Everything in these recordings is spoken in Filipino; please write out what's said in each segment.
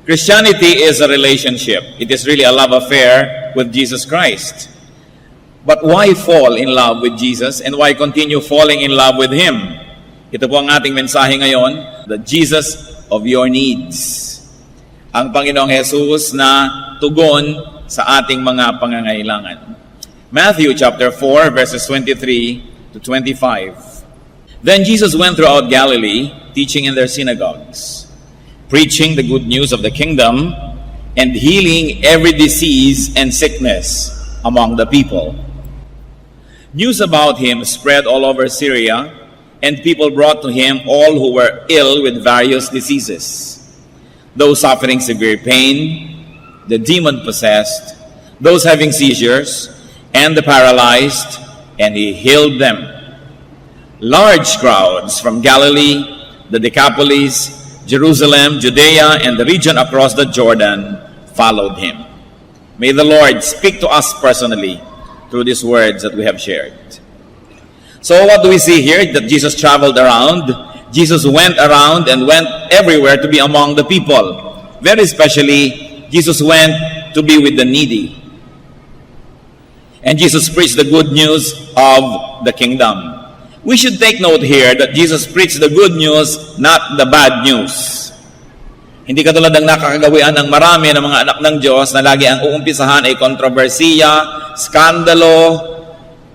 Christianity is a relationship. It is really a love affair with Jesus Christ. But why fall in love with Jesus and why continue falling in love with Him? Ito po ang ating mensahe ngayon, the Jesus of your needs. Ang Panginoong Jesus na tugon sa ating mga pangangailangan. Matthew chapter 4 verses 23 to 25. Then Jesus went throughout Galilee, teaching in their synagogues, preaching the good news of the kingdom, and healing every disease and sickness among the people. News about Him spread all over Syria, and people brought to Him all who were ill with various diseases, those suffering severe pain, the demon-possessed, those having seizures, and the paralyzed, and He healed them. Large crowds from Galilee, the Decapolis, Jerusalem, Judea, and the region across the Jordan followed Him. May the Lord speak to us personally through these words that we have shared. So what do we see here? That Jesus traveled around. Jesus went around and went everywhere to be among the people. Very especially, Jesus went to be with the needy. And Jesus preached the good news of the kingdom. We should take note here that Jesus preached the good news, not the bad news. Hindi katulad ng nakakagawian ng marami ng mga anak ng Diyos na lagi ang uumpisahan ay kontrobersiya, skandalo,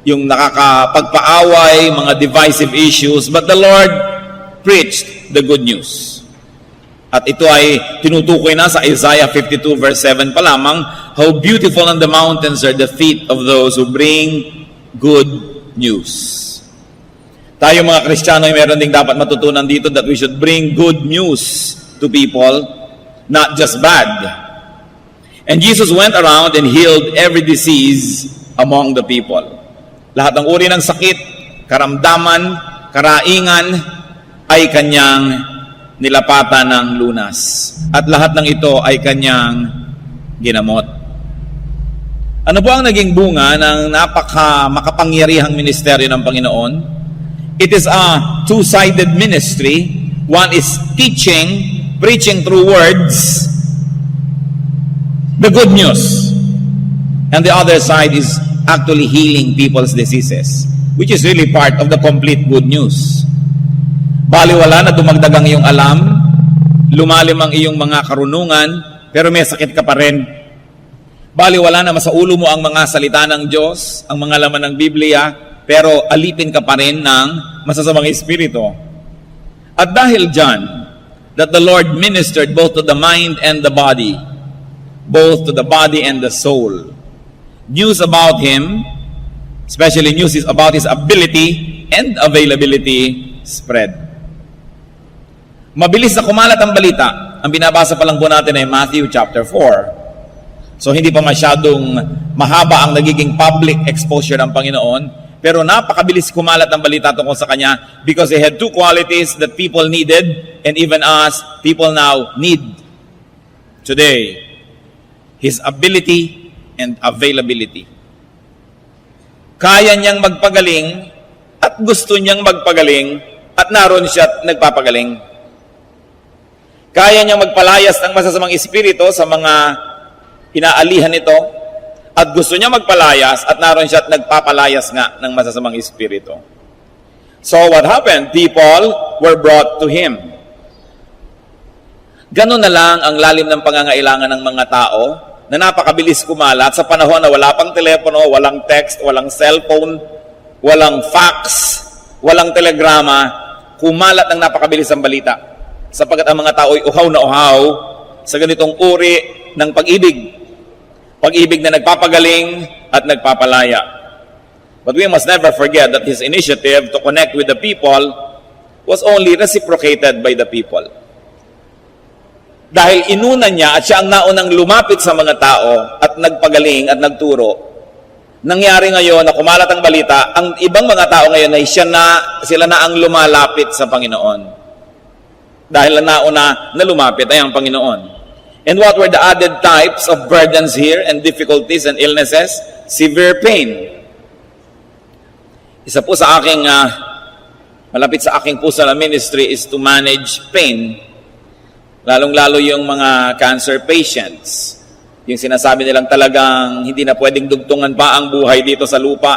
yung nakakapagpaaway, mga divisive issues. But the Lord preached the good news. At ito ay tinutukoy na sa Isaiah 52 verse 7 pa lamang, how beautiful on the mountains are the feet of those who bring good news. Tayo mga Kristiyano ay meron ding dapat matutunan dito that we should bring good news to people, not just bad. And Jesus went around and healed every disease among the people. Lahat ng uri ng sakit, karamdaman, karaingan ay kanyang nilapatan ng lunas. At lahat ng ito ay kanyang ginamot. Ano po ang naging bunga ng makapangyarihang ministeryo ng Panginoon? It is a two-sided ministry. One is teaching, preaching through words, the good news. And the other side is actually healing people's diseases, which is really part of the complete good news. Baliwala na dumagdag ang iyong alam, lumalim ang iyong mga karunungan, pero may sakit ka pa rin. Baliwala na masaulo mo ang mga salita ng Diyos, ang mga laman ng Biblia, pero alipin ka pa rin ng masasamang espiritu. At dahil dyan, that the Lord ministered both to the mind and the body, both to the body and the soul. News about Him, especially news about His ability and availability, spread. Mabilis na kumalat ang balita. Ang binabasa pa lang po natin ay Matthew chapter 4. So hindi pa masyadong mahaba ang nagiging public exposure ng Panginoon. Pero napakabilis kumalat ang balita tungkol sa Kanya because He had two qualities that people needed and even us, people now need today. His ability and availability. Kaya niyang magpagaling at gusto niyang magpagaling at naroon siya at nagpapagaling. Kaya niyang magpalayas ng masasamang espiritu sa mga inaalihan nito. At gusto niya magpalayas at naroon siya at nagpapalayas nga ng masasamang espiritu. So what happened? People were brought to Him. Ganon na lang ang lalim ng pangangailangan ng mga tao na napakabilis kumalat sa panahon na wala pang telepono, walang text, walang cellphone, walang fax, walang telegrama. Kumalat ng napakabilis ang balita. Sapagkat ang mga tao ay uhaw na uhaw sa ganitong uri ng pag-ibig. Pag-ibig na nagpapagaling at nagpapalaya. But we must never forget that His initiative to connect with the people was only reciprocated by the people. Dahil inuna niya at siya ang naunang lumapit sa mga tao at nagpagaling at nagturo, nangyari ngayon na kumalat ang balita, ang ibang mga tao ngayon ay sila na ang lumalapit sa Panginoon. Dahil nauna na lumapit ay ang Panginoon. And what were the added types of burdens here and difficulties and illnesses? Severe pain. Isa po sa aking, malapit sa aking puso na ministry is to manage pain. Lalong-lalo yung mga cancer patients. Yung sinasabi nilang talagang hindi na pwedeng dugtungan pa ang buhay dito sa lupa.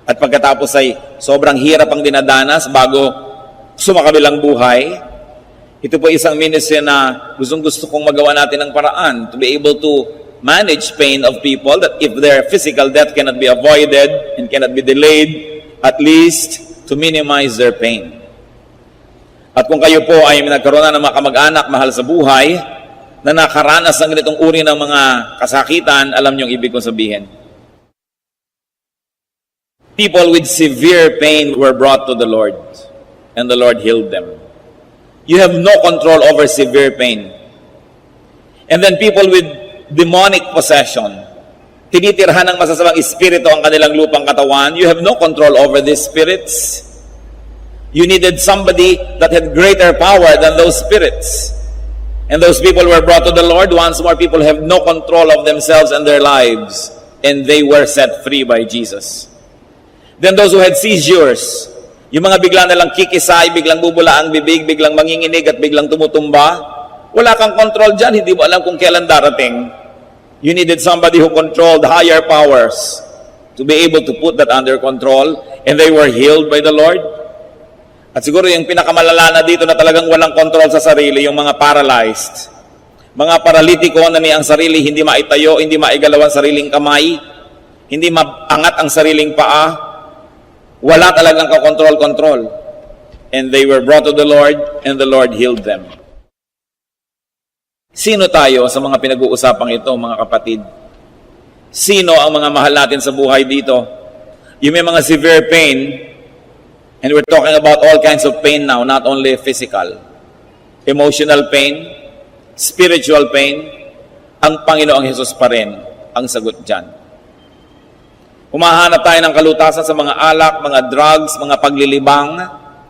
At pagkatapos ay sobrang hirap ang dinadanas bago sumakabilang buhay. Ito po isang ministry na gusto kong magawa natin ng paraan to be able to manage pain of people, that if their physical death cannot be avoided and cannot be delayed, at least to minimize their pain. At kung kayo po ay nagkaroon na ng mga kamag-anak mahal sa buhay na nakaranas ng ganitong uri ng mga kasakitan, alam niyo ang ibig kong sabihin. People with severe pain were brought to the Lord, and the Lord healed them. You have no control over severe pain. And then people with demonic possession, tinitirhan ng masasamang espiritu ang kanilang lupang katawan. You have no control over these spirits. You needed somebody that had greater power than those spirits. And those people were brought to the Lord. Once more, people have no control of themselves and their lives. And they were set free by Jesus. Then those who had seizures, yung mga biglang nalang kikisay, biglang bubula ang bibig, biglang manginginig at biglang tumutumba, wala kang control dyan, hindi mo alam kung kailan darating. You needed somebody who controlled higher powers to be able to put that under control, and they were healed by the Lord. At siguro yung pinakamalala na dito na talagang walang control sa sarili, yung mga paralyzed. Mga paralitiko na ang sarili, hindi maitayo, hindi maigalaw ang sariling kamay, hindi maangat ang sariling paa, wala talagang kakontrol-kontrol. And they were brought to the Lord, and the Lord healed them. Sino tayo sa mga pinag-uusapang ito, mga kapatid? Sino ang mga mahal natin sa buhay dito? Yung may mga severe pain, and we're talking about all kinds of pain now, not only physical. Emotional pain, spiritual pain, ang Panginoong Hesus pa rin ang sagot dyan. Humahanap tayo ng kalutasan sa mga alak, mga drugs, mga paglilibang,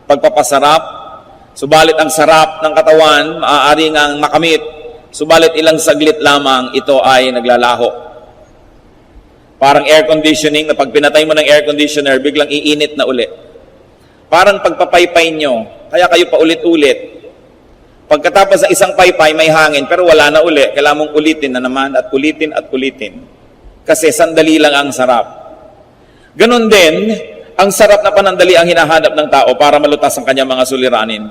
pagpapasarap. Subalit ang sarap ng katawan, maaari ngang makamit. Subalit ilang saglit lamang, ito ay naglalaho. Parang air conditioning, na pag pinatay mo ng air conditioner, biglang iinit na uli. Parang pagpapaypay nyo, kaya kayo pa ulit-ulit. Pagkatapos ng isang paypay, may hangin, pero wala na uli. Kailangan mong ulitin na naman at ulitin at ulitin. Kasi sandali lang ang sarap. Ganon din, ang sarap na panandali ang hinahanap ng tao para malutas ang kanyang mga suliranin.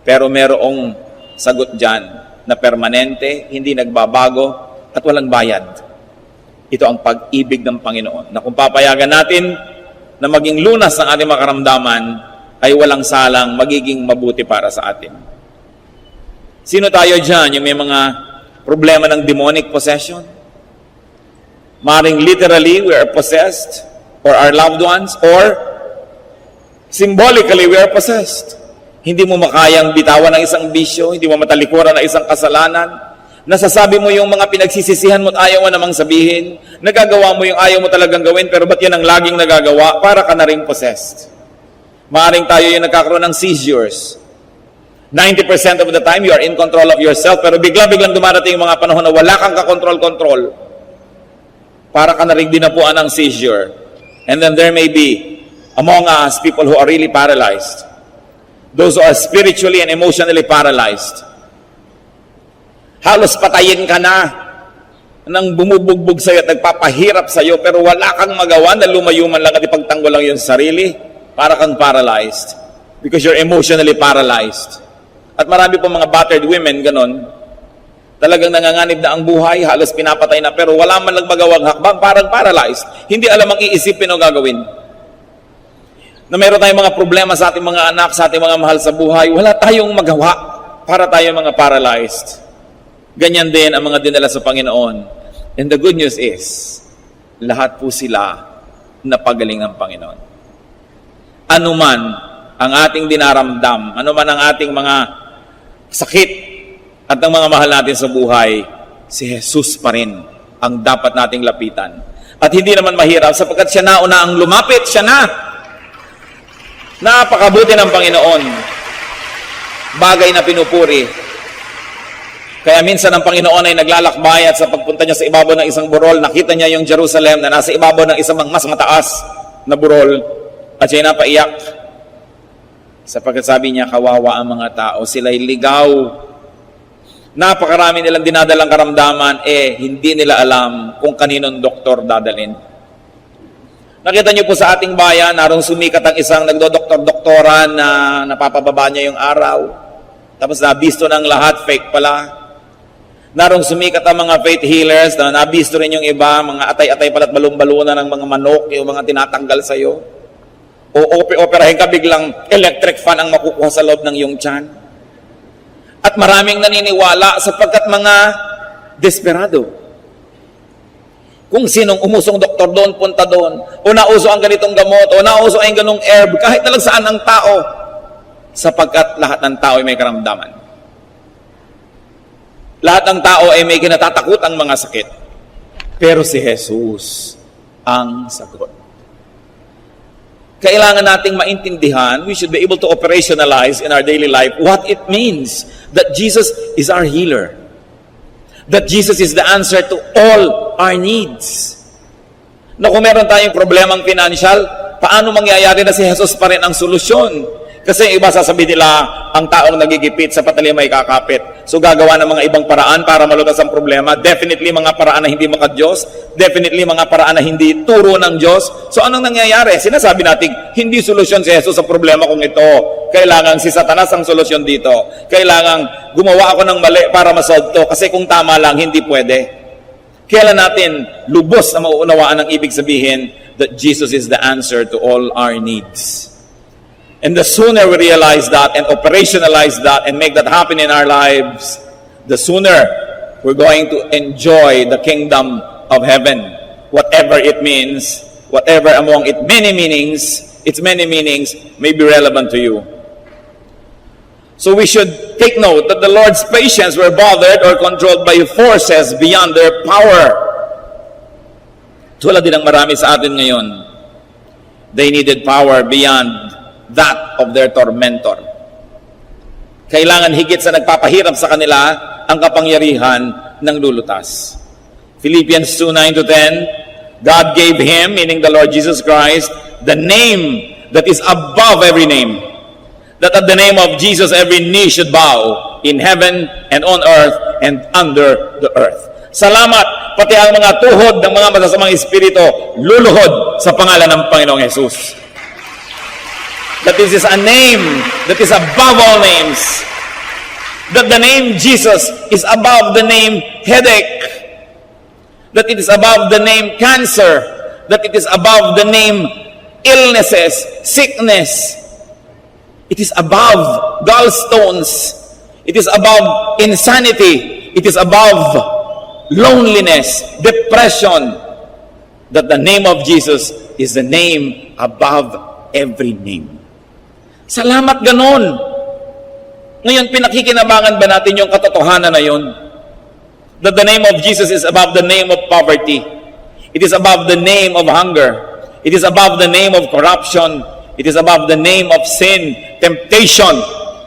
Pero merong sagot dyan na permanente, hindi nagbabago, at walang bayad. Ito ang pag-ibig ng Panginoon, na kung papayagan natin na maging lunas ng ating makaramdaman, ay walang salang magiging mabuti para sa atin. Sino tayo dyan? Yung may mga problema ng demonic possession? Maring literally, we are possessed, or our loved ones, or symbolically, we are possessed. Hindi mo makayang bitawan ng isang bisyo, hindi mo matalikuran ng isang kasalanan, nasasabi mo yung mga pinagsisisihan mo at ayaw mo namang sabihin, nagagawa mo yung ayaw mo talagang gawin, pero ba't yan ang laging nagagawa? Para ka na rin possessed. Maaring tayo yung nagkakaroon ng seizures. 90% of the time, you are in control of yourself, pero biglang dumarating yung mga panahon na wala kang kakontrol-kontrol. Para ka na rin dinapuan ng seizure. And then there may be among us people who are really paralyzed. Those who are spiritually and emotionally paralyzed. Halos patayin ka na nang bumubugbog sa'yo at nagpapahirap sa'yo, pero wala kang magawa na lumayo man lang at ipagtanggol lang yung sarili, para kang paralyzed. Because you're emotionally paralyzed. At marami po mga battered women, ganon. Talagang nanganganib na ang buhay, halos pinapatay na, pero wala man lang magawang hakbang, parang paralyzed. Hindi alam ang iisipin o gagawin. Na meron tayong mga problema sa ating mga anak, sa ating mga mahal sa buhay, wala tayong magawa para tayong mga paralyzed. Ganyan din ang mga dinala sa Panginoon. And the good news is, lahat po sila napagaling ng Panginoon. Ano man ang ating dinaramdam, ano man ang ating mga sakit, at ng mga mahal natin sa buhay, si Jesus pa rin ang dapat nating lapitan. At hindi naman mahirap sapagkat siya na una ang lumapit, siya na. Napakabuti ng Panginoon. Bagay na pinupuri. Kaya minsan ang Panginoon ay naglalakbay at sa pagpunta niya sa ibabaw ng isang burol, nakita niya yung Jerusalem na nasa ibabaw ng isang mas mataas na burol at siya ay napaiyak. Sapagkat sabi niya, kawawa ang mga tao, sila'y ligaw. Napakarami nilang dinadalang karamdaman, hindi nila alam kung kaninong doktor dadalhin. Nakita niyo po sa ating bayan, narong sumikat ang isang nagdodoktor-doktoran na napapababa niya yung araw. Tapos nabisto ng lahat, fake pala. Narong sumikat ang mga faith healers na nabisto rin yung iba, mga atay-atay pala't balon-balunan ng mga manok, yung mga tinatanggal sa'yo. O operahin ka, biglang electric fan ang makukuha sa loob ng iyong tiyan. At maraming naniniwala sapagkat mga desperado. Kung sinong umusong doktor doon, punta doon. O nauso ang ganitong gamot, o nauso ang ganong herb, kahit na lang saan ang tao. Sapagkat lahat ng tao ay may karamdaman. Lahat ng tao ay may kinatatakutang mga sakit. Pero si Jesus ang sagot. Kailangan nating maintindihan, we should be able to operationalize in our daily life what it means that Jesus is our healer. That Jesus is the answer to all our needs. Na kung meron tayong problemang financial, paano mangyayari na si Jesus pa rin ang solusyon? Kasi iba sasabihin nila, ang taong nagigipit sa patali may kakapit. So gagawa ng mga ibang paraan para malutas ang problema. Definitely mga paraan na hindi maka-Diyos. Definitely mga paraan na hindi turo ng Diyos. So anong nangyayari? Sinasabi natin, hindi solusyon si Jesus sa problema kung ito. Kailangan si Satanas ang solusyon dito. Kailangan gumawa ako ng mali para masolve to. Kasi kung tama lang, hindi pwede. Kailan natin lubos na mauunawaan ang ibig sabihin that Jesus is the answer to all our needs. And the sooner we realize that and operationalize that and make that happen in our lives, the sooner we're going to enjoy the kingdom of heaven. Whatever it means, whatever among its many meanings may be relevant to you. So we should take note that the Lord's patients were bothered or controlled by forces beyond their power. Tulad din ang marami sa atin ngayon. They needed power beyond that of their tormentor. Kailangan higit sa nagpapahirap sa kanila ang kapangyarihan ng lulutas. Philippians 2:9-10, God gave Him, meaning the Lord Jesus Christ, the name that is above every name. That at the name of Jesus every knee should bow in heaven and on earth and under the earth. Salamat, pati ang mga tuhod ng mga masasamang espiritu luluhod sa pangalan ng Panginoong Jesus. That this is a name that is above all names. That the name Jesus is above the name headache. That it is above the name cancer. That it is above the name illnesses, sickness. It is above gallstones. It is above insanity. It is above loneliness, depression. That the name of Jesus is the name above every name. Salamat ganon. Ngayon, pinakikinabangan ba natin yung katotohanan na yun? That the name of Jesus is above the name of poverty. It is above the name of hunger. It is above the name of corruption. It is above the name of sin, temptation.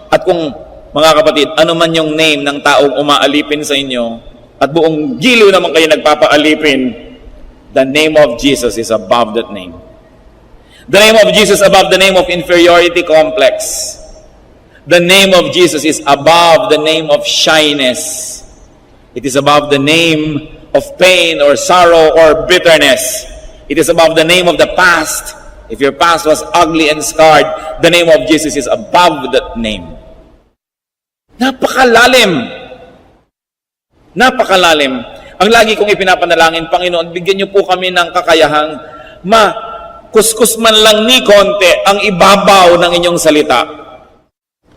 At kung, mga kapatid, ano man yung name ng taong umaalipin sa inyo, at buong giliw naman kayo nagpapaalipin, the name of Jesus is above that name. The name of Jesus above the name of inferiority complex. The name of Jesus is above the name of shyness. It is above the name of pain or sorrow or bitterness. It is above the name of the past. If your past was ugly and scarred, the name of Jesus is above that name. Napakalalim. Napakalalim. Ang lagi kong ipinapanalangin, Panginoon, bigyan niyo po kami ng kakayahang kuskus man lang ni konti ang ibabaw ng inyong salita.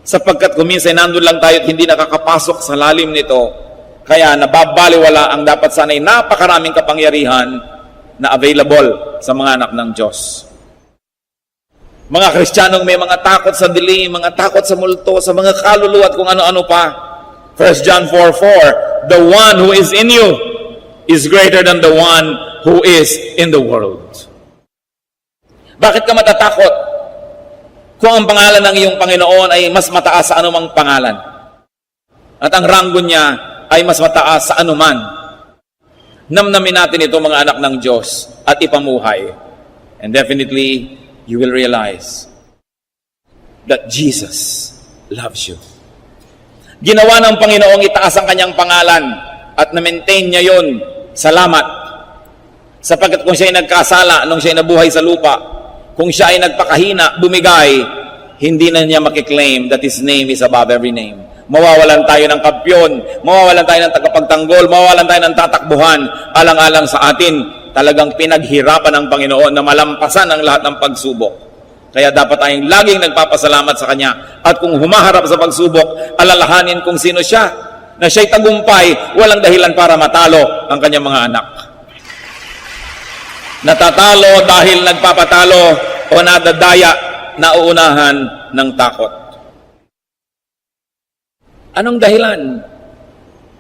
Sapagkat kuminsan nandun lang tayo at hindi nakakapasok sa lalim nito, kaya nababaliwala ang dapat sana'y napakaraming kapangyarihan na available sa mga anak ng Diyos. Mga Kristiyanong may mga takot sa dilim, mga takot sa multo, sa mga kaluluwa at kung ano-ano pa. 1 John 4:4, the one who is in you is greater than the one who is in the world. Bakit ka matatakot kung ang pangalan ng iyong Panginoon ay mas mataas sa anumang pangalan? At ang ranggo niya ay mas mataas sa anuman. Namnamin natin ito mga anak ng Diyos at ipamuhay. And definitely, you will realize that Jesus loves you. Ginawa ng Panginoong itaas ang kanyang pangalan at na-maintain niya yon. Salamat. Sapagkat kung siya ay nagkasala nung siya ay nabuhay sa lupa, kung siya ay nagpakahina, bumigay, hindi na niya makiklaim that His name is above every name. Mawawalan tayo ng kampyon, mawawalan tayo ng tagapagtanggol, mawawalan tayo ng tatakbuhan, alang-alang sa atin, talagang pinaghirapan ng Panginoon na malampasan ang lahat ng pagsubok. Kaya dapat tayong laging nagpapasalamat sa Kanya. At kung humaharap sa pagsubok, alalahanin kung sino siya, na siya'y tagumpay, walang dahilan para matalo ang kanyang mga anak. Natatalo dahil nagpapatalo o nadadaya, nauunahan ng takot. Anong dahilan?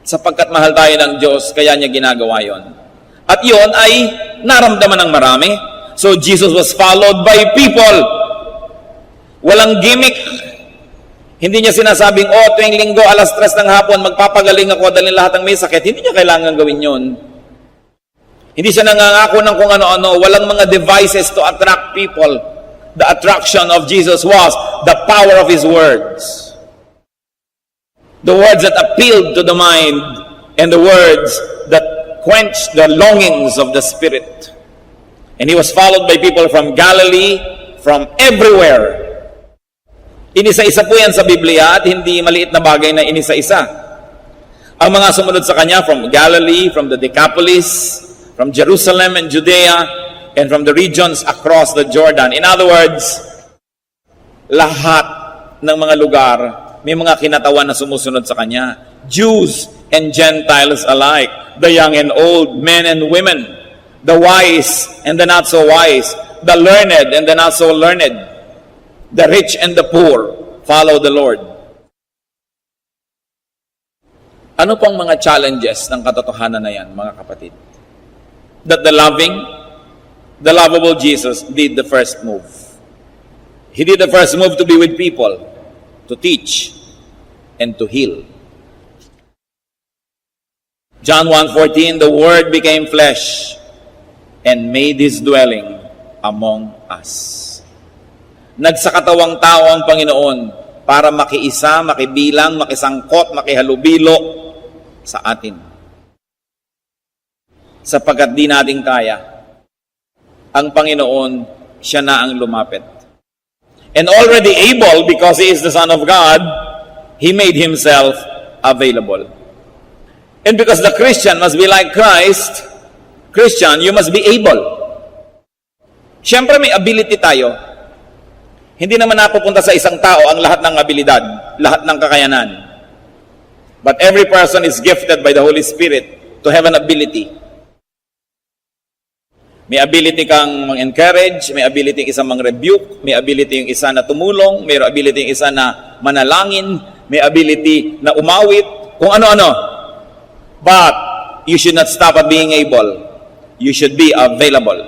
Sapagkat mahal tayo ng Diyos, kaya niya ginagawa yon. At yon ay naramdaman ng marami. So Jesus was followed by people. Walang gimmick. Hindi niya sinasabing, tuwing linggo, alas 3 ng hapon, magpapagaling ako, dalhin lahat ng may sakit. Hindi niya kailangan gawin yon. Hindi siya nangangako ng kung ano-ano. Walang mga devices to attract people. The attraction of Jesus was the power of His words. The words that appealed to the mind and the words that quenched the longings of the spirit. And He was followed by people from Galilee, from everywhere. Inisa-isa po yan sa Biblia at hindi maliit na bagay na inisa-isa. Ang mga sumunod sa Kanya from Galilee, from the Decapolis, from Jerusalem and Judea, and from the regions across the Jordan. In other words, lahat ng mga lugar may mga kinatawan na sumusunod sa Kanya. Jews and Gentiles alike, the young and old, men and women, the wise and the not so wise, the learned and the not so learned, the rich and the poor, follow the Lord. Ano pong mga challenges ng katotohanan na yan, mga kapatid? That the lovable Jesus did the first move. He did the first move to be with people, to teach, and to heal. John 1:14, the Word became flesh and made His dwelling among us. Nagsakatawang tao ang Panginoon para makiisa, makibilang, makisangkot, makihalubilo sa atin. Sapagkat di natin kaya, ang Panginoon, siya na ang lumapit. And already able, because He is the Son of God, He made Himself available. And because the Christian must be like Christ, Christian, you must be able. Siyempre may ability tayo. Hindi naman napupunta sa isang tao ang lahat ng abilidad, lahat ng kakayanan. But every person is gifted by the Holy Spirit to have an ability. May ability kang mang-encourage, may ability yung isa mang-rebuke, may ability yung isa na tumulong, may ability yung isa na manalangin, may ability na umawit, kung ano-ano. But you should not stop at being able. You should be available.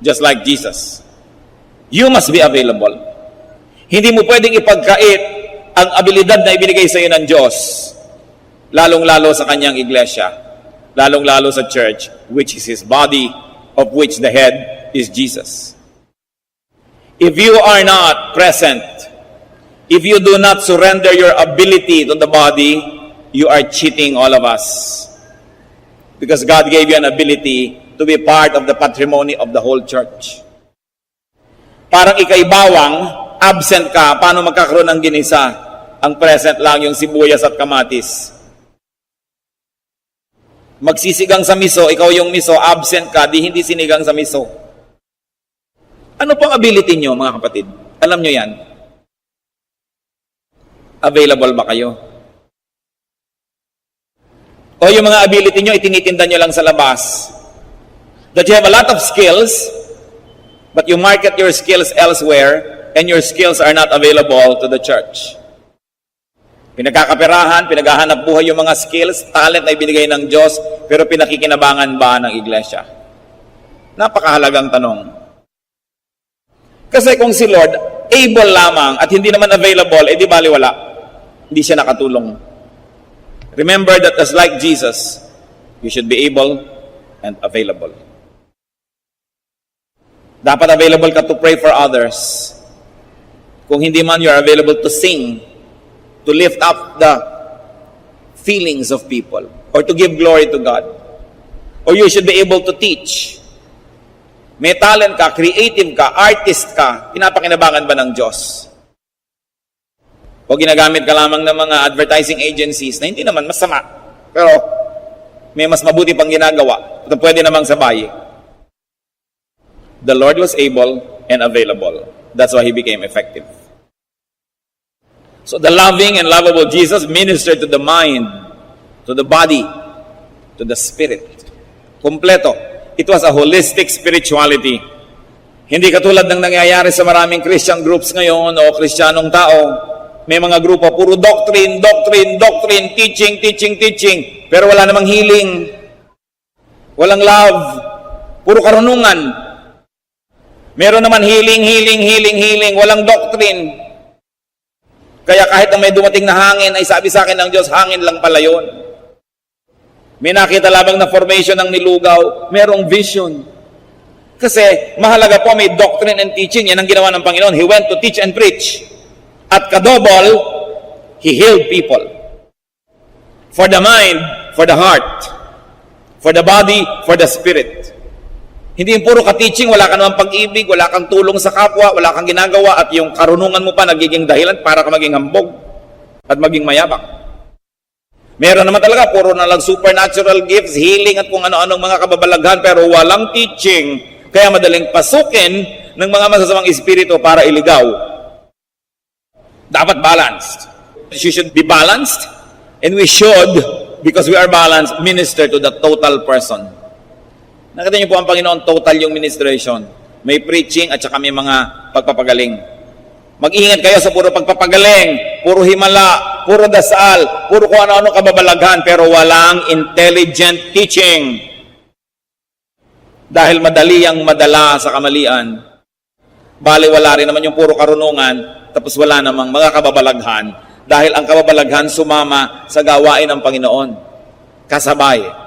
Just like Jesus. You must be available. Hindi mo pwedeng ipagkait ang abilidad na ibinigay sa iyo ng Diyos, lalong-lalo sa Kanyang iglesia, lalong-lalo sa church, which is His body, of which the head is Jesus. If you are not present, if you do not surrender your ability to the body, you are cheating all of us. Because God gave you an ability to be part of the patrimony of the whole church. Parang ika'y bawang, absent ka, paano magkakaroon ng ginisa? Ang present lang yung sibuyas at kamatis. Magsisigang sa miso, ikaw yung miso, absent ka, di hindi sinigang sa miso. Ano pong ability nyo, mga kapatid? Alam nyo yan? Available ba kayo? O yung mga ability nyo, itinitinda nyo lang sa labas. That you have a lot of skills, but you market your skills elsewhere, and your skills are not available to the church. Pinagkakaperahan, pinaghahanap buhay yung mga skills, talent na ibinigay ng Diyos, pero pinakikinabangan ba ng iglesia? Napakahalagang tanong. Kasi kung si Lord able lamang at hindi naman available, di baliwala. Hindi siya nakatulong. Remember that as like Jesus, you should be able and available. Dapat available ka to pray for others. Kung hindi man, you are available to sing to lift up the feelings of people or to give glory to God. Or you should be able to teach. May talent ka, creative ka, artist ka, pinapakinabangan ba ng Diyos? O ginagamit ka lamang ng mga advertising agencies na hindi naman masama, pero may mas mabuti pang ginagawa at pwede namang sabay. The Lord was able and available. That's why He became effective. So the loving and lovable Jesus ministered to the mind, to the body, to the spirit. Kompleto. It was a holistic spirituality. Hindi katulad ng nangyayari sa maraming Christian groups ngayon o Kristiyanong tao. May mga grupo, puro doctrine, teaching, pero wala namang healing. Walang love. Puro karunungan. Meron naman healing, walang doctrine. Kaya kahit na may dumating na hangin, ay sabi sa akin ng Diyos, hangin lang pala yun. May nakita labang na formation ng nilugaw, merong vision. Kasi mahalaga po may doctrine and teaching. Yan ang ginawa ng Panginoon. He went to teach and preach. At kadobol, He healed people. For the mind, for the heart, for the body, for the spirit. Hindi yung puro ka-teaching, wala ka naman pag-ibig, wala kang tulong sa kapwa, wala kang ginagawa, at yung karunungan mo pa nagiging dahilan para ka maging hambog at maging mayabang. Meron naman talaga, puro na lang supernatural gifts, healing at kung ano-anong mga kababalaghan, pero walang teaching, kaya madaling pasukin ng mga masasamang espiritu para iligaw. Dapat balanced. You should be balanced, and we should, because we are balanced, minister to the total person. Nakita niyo po ang Panginoon, total yung ministration. May preaching at saka may mga pagpapagaling. Mag-ingat kayo sa puro pagpapagaling, puro himala, puro dasal, puro kung ano-ano kababalaghan, pero walang intelligent teaching. Dahil madali ang madala sa kamalian. Bali, wala rin naman yung puro karunungan, tapos wala namang mga kababalaghan. Dahil ang kababalaghan sumama sa gawain ng Panginoon. Kasabay.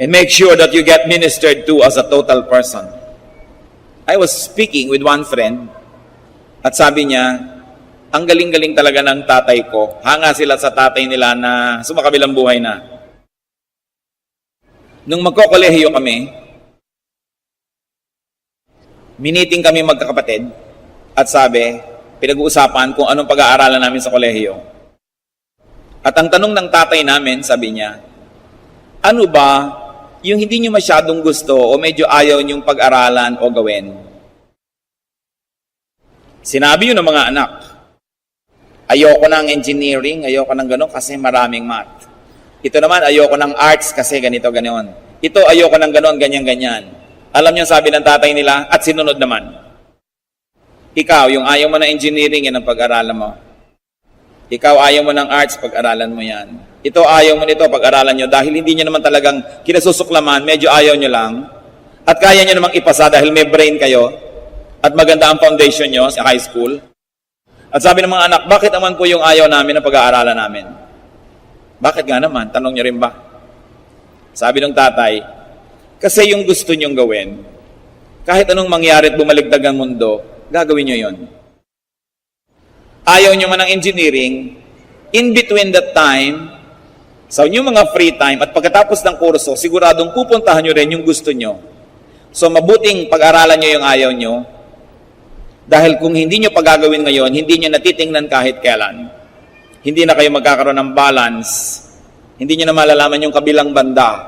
And make sure that you get ministered to as a total person. I was speaking with one friend at sabi niya, ang galing-galing talaga ng tatay ko. Hanga sila sa tatay nila na sumakabilang buhay na. Nung magkokolehiyo kami, miniting kami magkakapatid at sabi, pinag-uusapan kung anong pag-aaralan namin sa kolehiyo. At ang tanong ng tatay namin, sabi niya, ano ba yung hindi nyo masyadong gusto o medyo ayaw nyong pag-aralan o gawin? Sinabi yun ng mga anak, ayoko ng engineering, ayoko ng gano'n kasi maraming math. Ito naman, ayoko ng arts kasi ganito, gano'n. Ito, ayoko ng gano'n, ganyan. Alam niyo sabi ng tatay nila, at sinunod naman. Ikaw, yung ayaw mo ng engineering, yan ang pag-aralan mo. Ikaw, ayaw mo ng arts, pag-aralan mo yan. Ito, ayaw mo nito, pag-aralan nyo, dahil hindi nyo naman talagang kinasusuklaman, medyo ayaw nyo lang, at kaya nyo namang ipasa dahil may brain kayo, at maganda ang foundation nyo sa high school. At sabi ng mga anak, bakit naman po yung ayaw namin ang pag-aaralan namin? Bakit nga naman? Tanong nyo rin ba? Sabi ng tatay, kasi yung gusto nyong gawin, kahit anong mangyari at bumaligtad ang mundo, gagawin nyo yon. Ayaw nyo man ng engineering, in between that time, sa inyong mga free time at pagkatapos ng kurso, siguradong pupuntahan nyo rin yung gusto nyo. So mabuting pag-aralan nyo yung ayaw nyo, dahil kung hindi nyo pagagawin ngayon, hindi nyo natitingnan kahit kailan. Hindi na kayo magkakaroon ng balance. Hindi nyo na malalaman yung kabilang banda.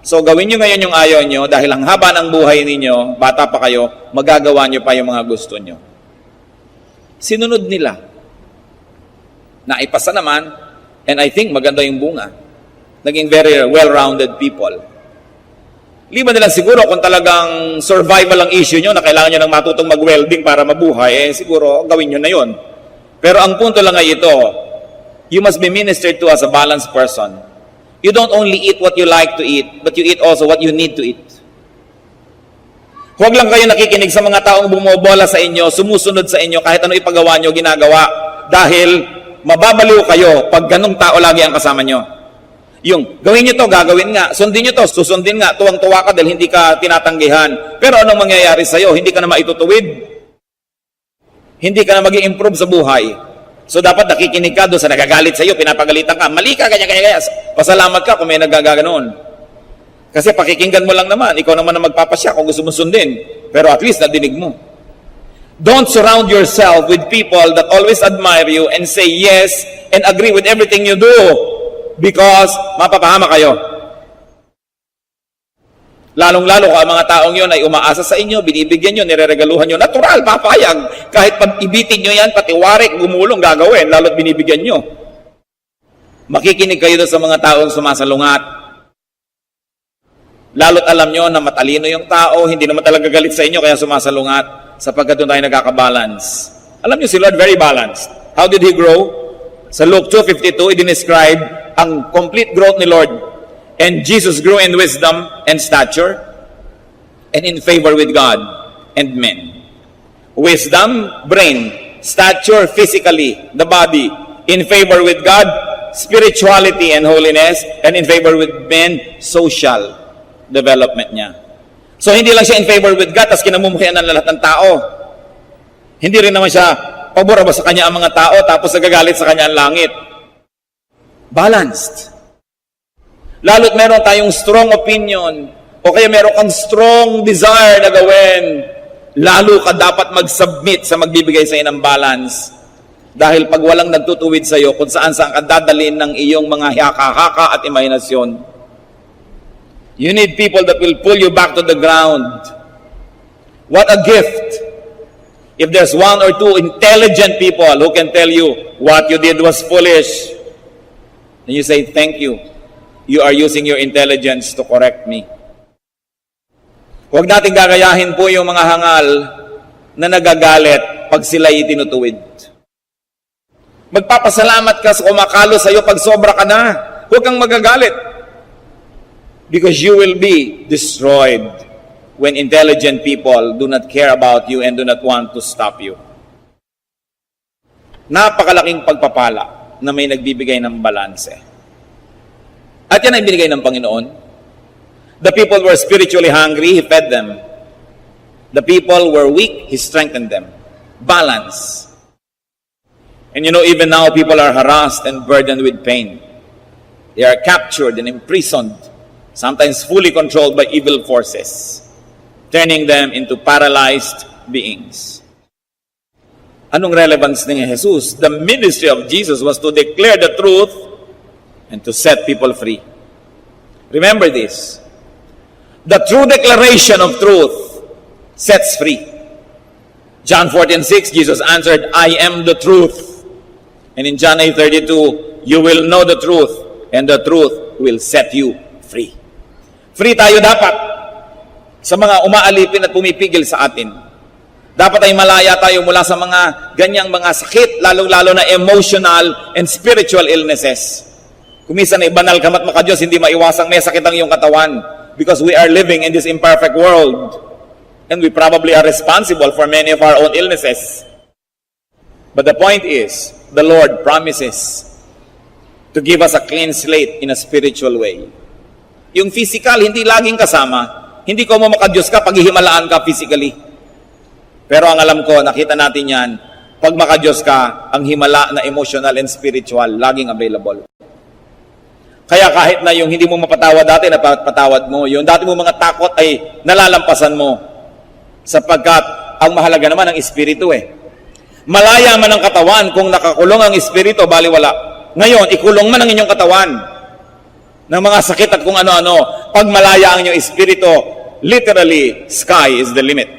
So gawin nyo ngayon yung ayaw nyo, dahil ang haba ng buhay ninyo, bata pa kayo, magagawa nyo pa yung mga gusto nyo. Sinunod nila. Naipasa naman, and I think maganda yung bunga. Naging very well-rounded people. Liban nila siguro kung talagang survival ang issue nyo na kailangan nyo ng matutong mag-welding para mabuhay, siguro gawin nyo na yon. Pero ang punto lang ay ito, you must be ministered to as a balanced person. You don't only eat what you like to eat, but you eat also what you need to eat. Huwag lang kayo nakikinig sa mga taong bumobola sa inyo, sumusunod sa inyo, kahit ano ipagawa nyo, ginagawa. Dahil mababaliw kayo pag ganong tao lagi ang kasama nyo. Yung, gawin nyo to, gagawin nga. Sundin nyo to, susundin nga. Tuwang-tuwa ka dahil hindi ka tinatanggihan. Pero anong mangyayari sa'yo? Hindi ka na maitutuwid. Hindi ka na mag-i-improve sa buhay. So dapat nakikinig ka doon sa nagagalit sa iyo, pinapagalitan ka, mali ka, ganyan. Pasalamat ka kung may nagaganoon. Kasi pakikinggan mo lang naman, ikaw naman ang magpapasya kung gusto mo sundin. Pero at least nadinig mo. Don't surround yourself with people that always admire you and say yes and agree with everything you do because mapapahama kayo. Lalong-lalo kung ang mga taong yon ay umaasa sa inyo, binibigyan nyo, nireregaluhan nyo, natural, papayag. Kahit pag ibitin nyo yan, pati warik, gumulong, gagawin, lalo't binibigyan nyo. Makikinig kayo doon sa mga taong sumasalungat. Lalo't alam nyo na matalino yung tao, hindi naman talaga galit sa inyo, kaya sumasalungat, sapagkat doon tayo nagkakabalance. Alam nyo, si Lord very balanced. How did He grow? Sa Luke 2:52, i-describe ang complete growth ni Lord. And Jesus grew in wisdom and stature and in favor with God and men. Wisdom, brain. Stature, physically, the body. In favor with God, spirituality and holiness. And in favor with men, social development niya. So hindi lang siya in favor with God, tas kinamumuhian ng lahat ng tao. Hindi rin naman siya pabor ba sa kanya ang mga tao, tapos nagagalit sa kanya ang langit. Balanced. Lalo't meron tayong strong opinion o kaya meron kang strong desire na gawin, lalo ka dapat mag-submit sa magbibigay sa iyo ng balance. Dahil pag walang nagtutuwid sa iyo kung saan-saan ka dadalhin ng iyong mga haka-haka at imahinasyon, you need people that will pull you back to the ground. What a gift! If there's one or two intelligent people who can tell you what you did was foolish, then you say, thank you. You are using your intelligence to correct me. Huwag nating gagayahin po yung mga hangal na nagagalit pag sila'y tinutuwid. Magpapasalamat ka sa kumakalo sa iyo pag sobra ka na. Huwag kang magagalit. Because you will be destroyed when intelligent people do not care about you and do not want to stop you. Napakalaking pagpapala na may nagbibigay ng balanse. At yan ay binigay ng Panginoon. The people were spiritually hungry, He fed them. The people were weak, He strengthened them. Balance. And you know, even now, people are harassed and burdened with pain. They are captured and imprisoned, sometimes fully controlled by evil forces, turning them into paralyzed beings. Anong relevance ni Jesus? The ministry of Jesus was to declare the truth and to set people free. Remember this. The true declaration of truth sets free. John 14:6, Jesus answered, I am the truth. And in John 8:32, you will know the truth, and the truth will set you free. Free tayo dapat sa mga umaalipin at pumipigil sa atin. Dapat ay malaya tayo mula sa mga ganyang mga sakit, lalong-lalo na emotional and spiritual illnesses. Kung minsan ay banal ka maka-Diyos, hindi maiwasang may sakit ang iyong katawan because we are living in this imperfect world and we probably are responsible for many of our own illnesses. But the point is, the Lord promises to give us a clean slate in a spiritual way. Yung physical, hindi laging kasama. Hindi ko mo maka-Diyos ka, paghihimalaan ka physically. Pero ang alam ko, nakita natin yan, pag maka-Diyos ka, ang himala na emotional and spiritual, laging available. Kaya kahit na yung hindi mo mapatawad dati, napatawad mo. Yung dati mo mga takot ay nalalampasan mo. Sapagkat ang mahalaga naman ang espiritu eh. Malaya man ang katawan kung nakakulong ang espiritu, baliwala. Ngayon, ikulong man ang inyong katawan ng mga sakit at kung ano-ano. Pag malaya ang inyong espiritu, literally, sky is the limit.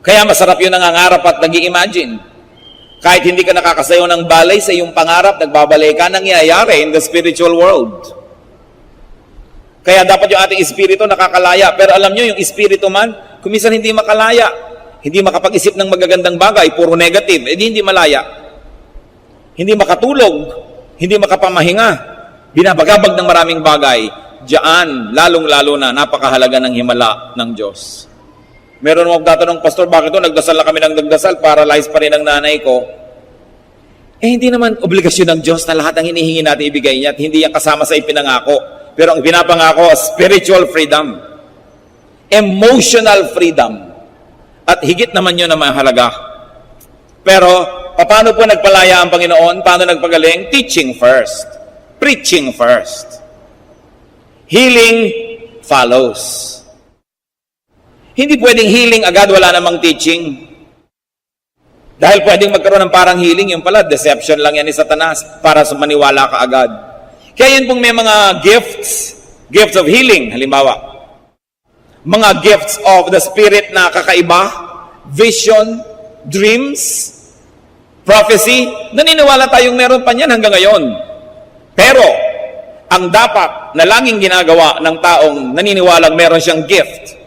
Kaya masarap yun nangangarap at nag-i-imagine. Kahit hindi ka nakakasayaw ng balay sa iyong pangarap, nagbabalay ka, nangyayari in the spiritual world. Kaya dapat yung ating espiritu nakakalaya. Pero alam nyo, yung espiritu man, kung minsan hindi makalaya, hindi makapag-isip ng magagandang bagay, puro negative, hindi malaya. Hindi makatulog, hindi makapamahinga, binabagabag ng maraming bagay. Diyan, lalong-lalo na, napakahalaga ng himala ng Diyos. Meron mo magtatanong, Pastor, bakit ito? Nagdasal na kami ng nagdasal, paralyzed pa rin ang nanay ko. Hindi naman obligasyon ng Diyos na lahat ng hinihingi natin ibigay niya at hindi yan kasama sa ipinangako. Pero ang pinapangako, spiritual freedom. Emotional freedom. At higit naman yun na mahalaga. Pero, Paano po nagpalaya ang Panginoon? Paano nagpagaling? Teaching first. Preaching first. Healing follows. Hindi pwedeng healing agad, wala namang teaching. Dahil pwedeng magkaroon ng parang healing, yung pala, deception lang yan ni Satanas para maniwala ka agad. Kaya yun pong may mga gifts of healing, halimbawa. Mga gifts of the Spirit na kakaiba, vision, dreams, prophecy, naniniwala tayong meron pa niyan hanggang ngayon. Pero, ang dapat na laging ginagawa ng taong naniniwalang meron siyang gift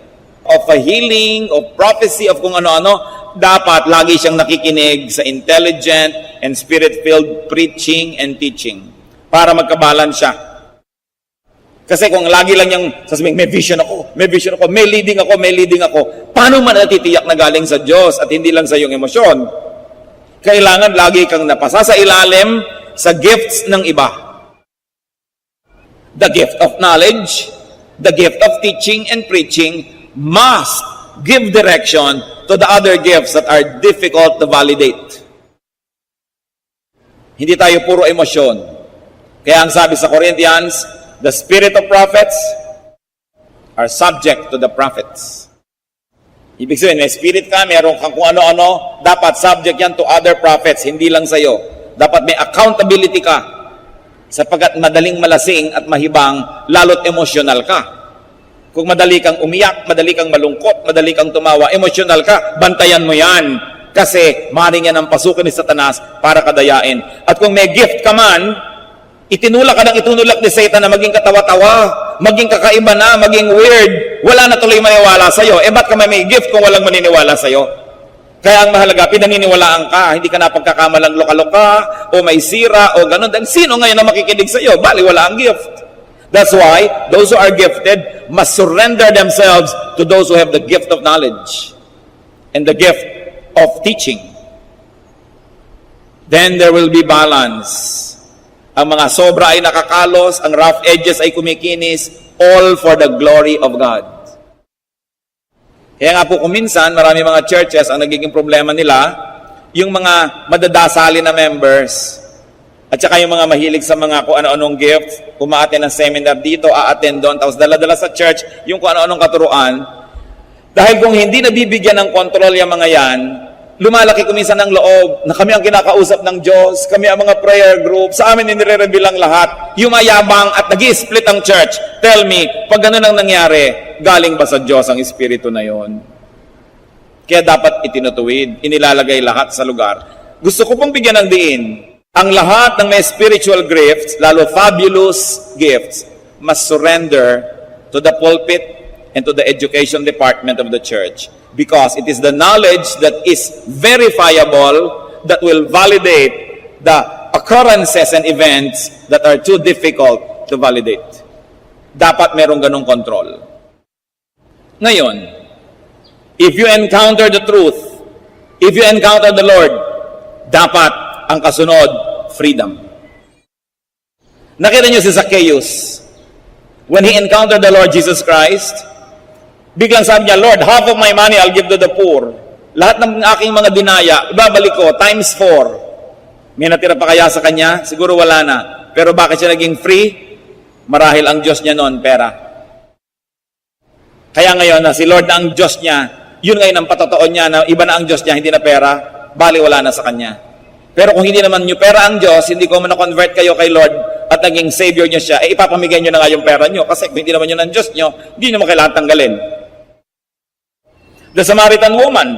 of a healing, of prophecy, of kung ano-ano, dapat lagi siyang nakikinig sa intelligent and spirit-filled preaching and teaching para magkabalance siya. Kasi kung lagi lang niyang sasabihin, may vision ako, may leading ako, paano man natitiyak na galing sa Diyos at hindi lang sa iyong emosyon? Kailangan lagi kang napasa sa ilalim sa gifts ng iba. The gift of knowledge, the gift of teaching and preaching must give direction to the other gifts that are difficult to validate. Hindi tayo puro emosyon. Kaya ang sabi sa Corinthians, the spirit of prophets are subject to the prophets. Ibig sabihin, may spirit ka, meron kang kung ano-ano, dapat subject yan to other prophets, hindi lang sa'yo. Dapat may accountability ka, sapagkat madaling malasing at mahibang, lalo't emosyonal ka. Kung madali kang umiyak, madali kang malungkot, madali kang tumawa, emosyonal ka, bantayan mo yan. Kasi maring yan ang pasukan ni Satanas para kadayain. At kung may gift ka man, itinulak ka ng itunulak ni Satan na maging katawa-tawa, maging kakaiba na, maging weird, wala na tuloy maniwala sa'yo. Ba't ka may gift kung walang maniniwala sa'yo? Kaya ang mahalaga, pinaniniwalaan ka, hindi ka na pagkakamalang loka-loka, o may sira, o ganun. Then, sino ngayon na makikinig sa'yo? Bali, wala ang gift. That's why those who are gifted must surrender themselves to those who have the gift of knowledge and the gift of teaching. Then there will be balance. Ang mga sobra ay nakakalos, ang rough edges ay kumikinis, all for the glory of God. Kaya nga po kuminsan, marami mga churches, ang nagiging problema nila, yung mga madadasali na members, at saka yung mga mahilig sa mga kung ano-anong gifts, umaattend ng seminar dito, aattend doon, tapos dala-dala sa church, yung kung ano-anong katuruan. Dahil kung hindi nabibigyan ng kontrol yung mga yan, lumalaki kuminsan ng loob na kami ang kinakausap ng Diyos, kami ang mga prayer group, sa amin nire-reveal ang lahat, yumayabang at nag-i-split ang church. Tell me, pag ganun ang nangyari, galing ba sa Diyos ang Espiritu na yon? Kaya dapat itinutuwid, inilalagay lahat sa lugar. Gusto ko pong bigyan ng diin, ang lahat ng may spiritual gifts, lalo fabulous gifts, must surrender to the pulpit and to the education department of the church. Because it is the knowledge that is verifiable that will validate the occurrences and events that are too difficult to validate. Dapat merong ganong control. Ngayon, if you encounter the truth, if you encounter the Lord, dapat ang kasunod, freedom. Nakita niyo si Zacchaeus, when he encountered the Lord Jesus Christ, biglang sabi niya, Lord, half of my money I'll give to the poor. Lahat ng aking mga dinaya, ibabalik ko, times 4. May natira pa kaya sa kanya? Siguro wala na. Pero bakit siya naging free? Marahil ang Diyos niya noon, pera. Kaya ngayon na si Lord na ang Diyos niya, yun ngayon ang patotoo niya na iba na ang Diyos niya, hindi na pera, bali wala na sa kanya. Pero kung hindi naman niyo pera ang Diyos, hindi ko man na-convert kayo kay Lord at naging Savior niyo siya, ipapamigay niyo na nga yung pera niyo kasi kung hindi naman yun ang Diyos niyo, hindi niyo kailangan tanggalin. The Samaritan woman,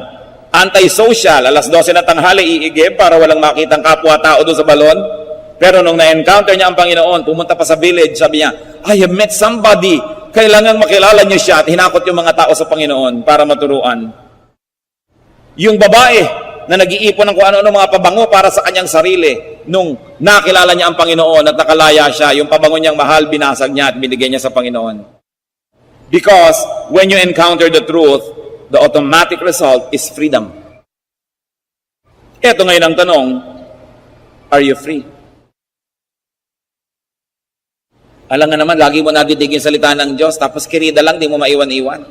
anti-social, alas 12 na tanghali, iigib para walang makitang kapwa-tao doon sa balon. Pero nung na-encounter niya ang Panginoon, pumunta pa sa village, sabi niya, I have met somebody, kailangan makilala niyo siya at hinakot yung mga tao sa Panginoon para maturuan. Yung babae, na nag-iipon ng kung ano-ano mga pabango para sa kanyang sarili. Nung nakilala niya ang Panginoon at nakalaya siya, yung pabango niyang mahal, binasag niya at binigay niya sa Panginoon. Because when you encounter the truth, the automatic result is freedom. Ito ngayon ang tanong, are you free? Alam nga naman, lagi mo nadidig yung salita ng Diyos, tapos kirida lang, di mo maiwan-iwan.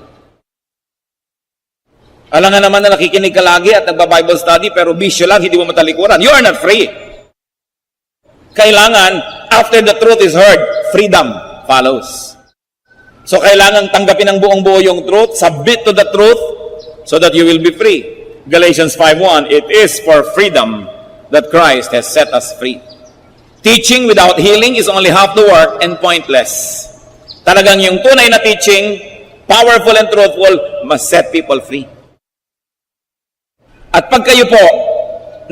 Alam nga naman na nakikinig ka lagi at nagba-Bible study, pero bisyo lang, hindi mo matalikuran. You are not free. Kailangan, after the truth is heard, freedom follows. So kailangan tanggapin ng buong buo yung truth, submit to the truth, so that you will be free. Galatians 5:1, it is for freedom that Christ has set us free. Teaching without healing is only half the work and pointless. Talagang yung tunay na teaching, powerful and truthful, must set people free. At pag kayo po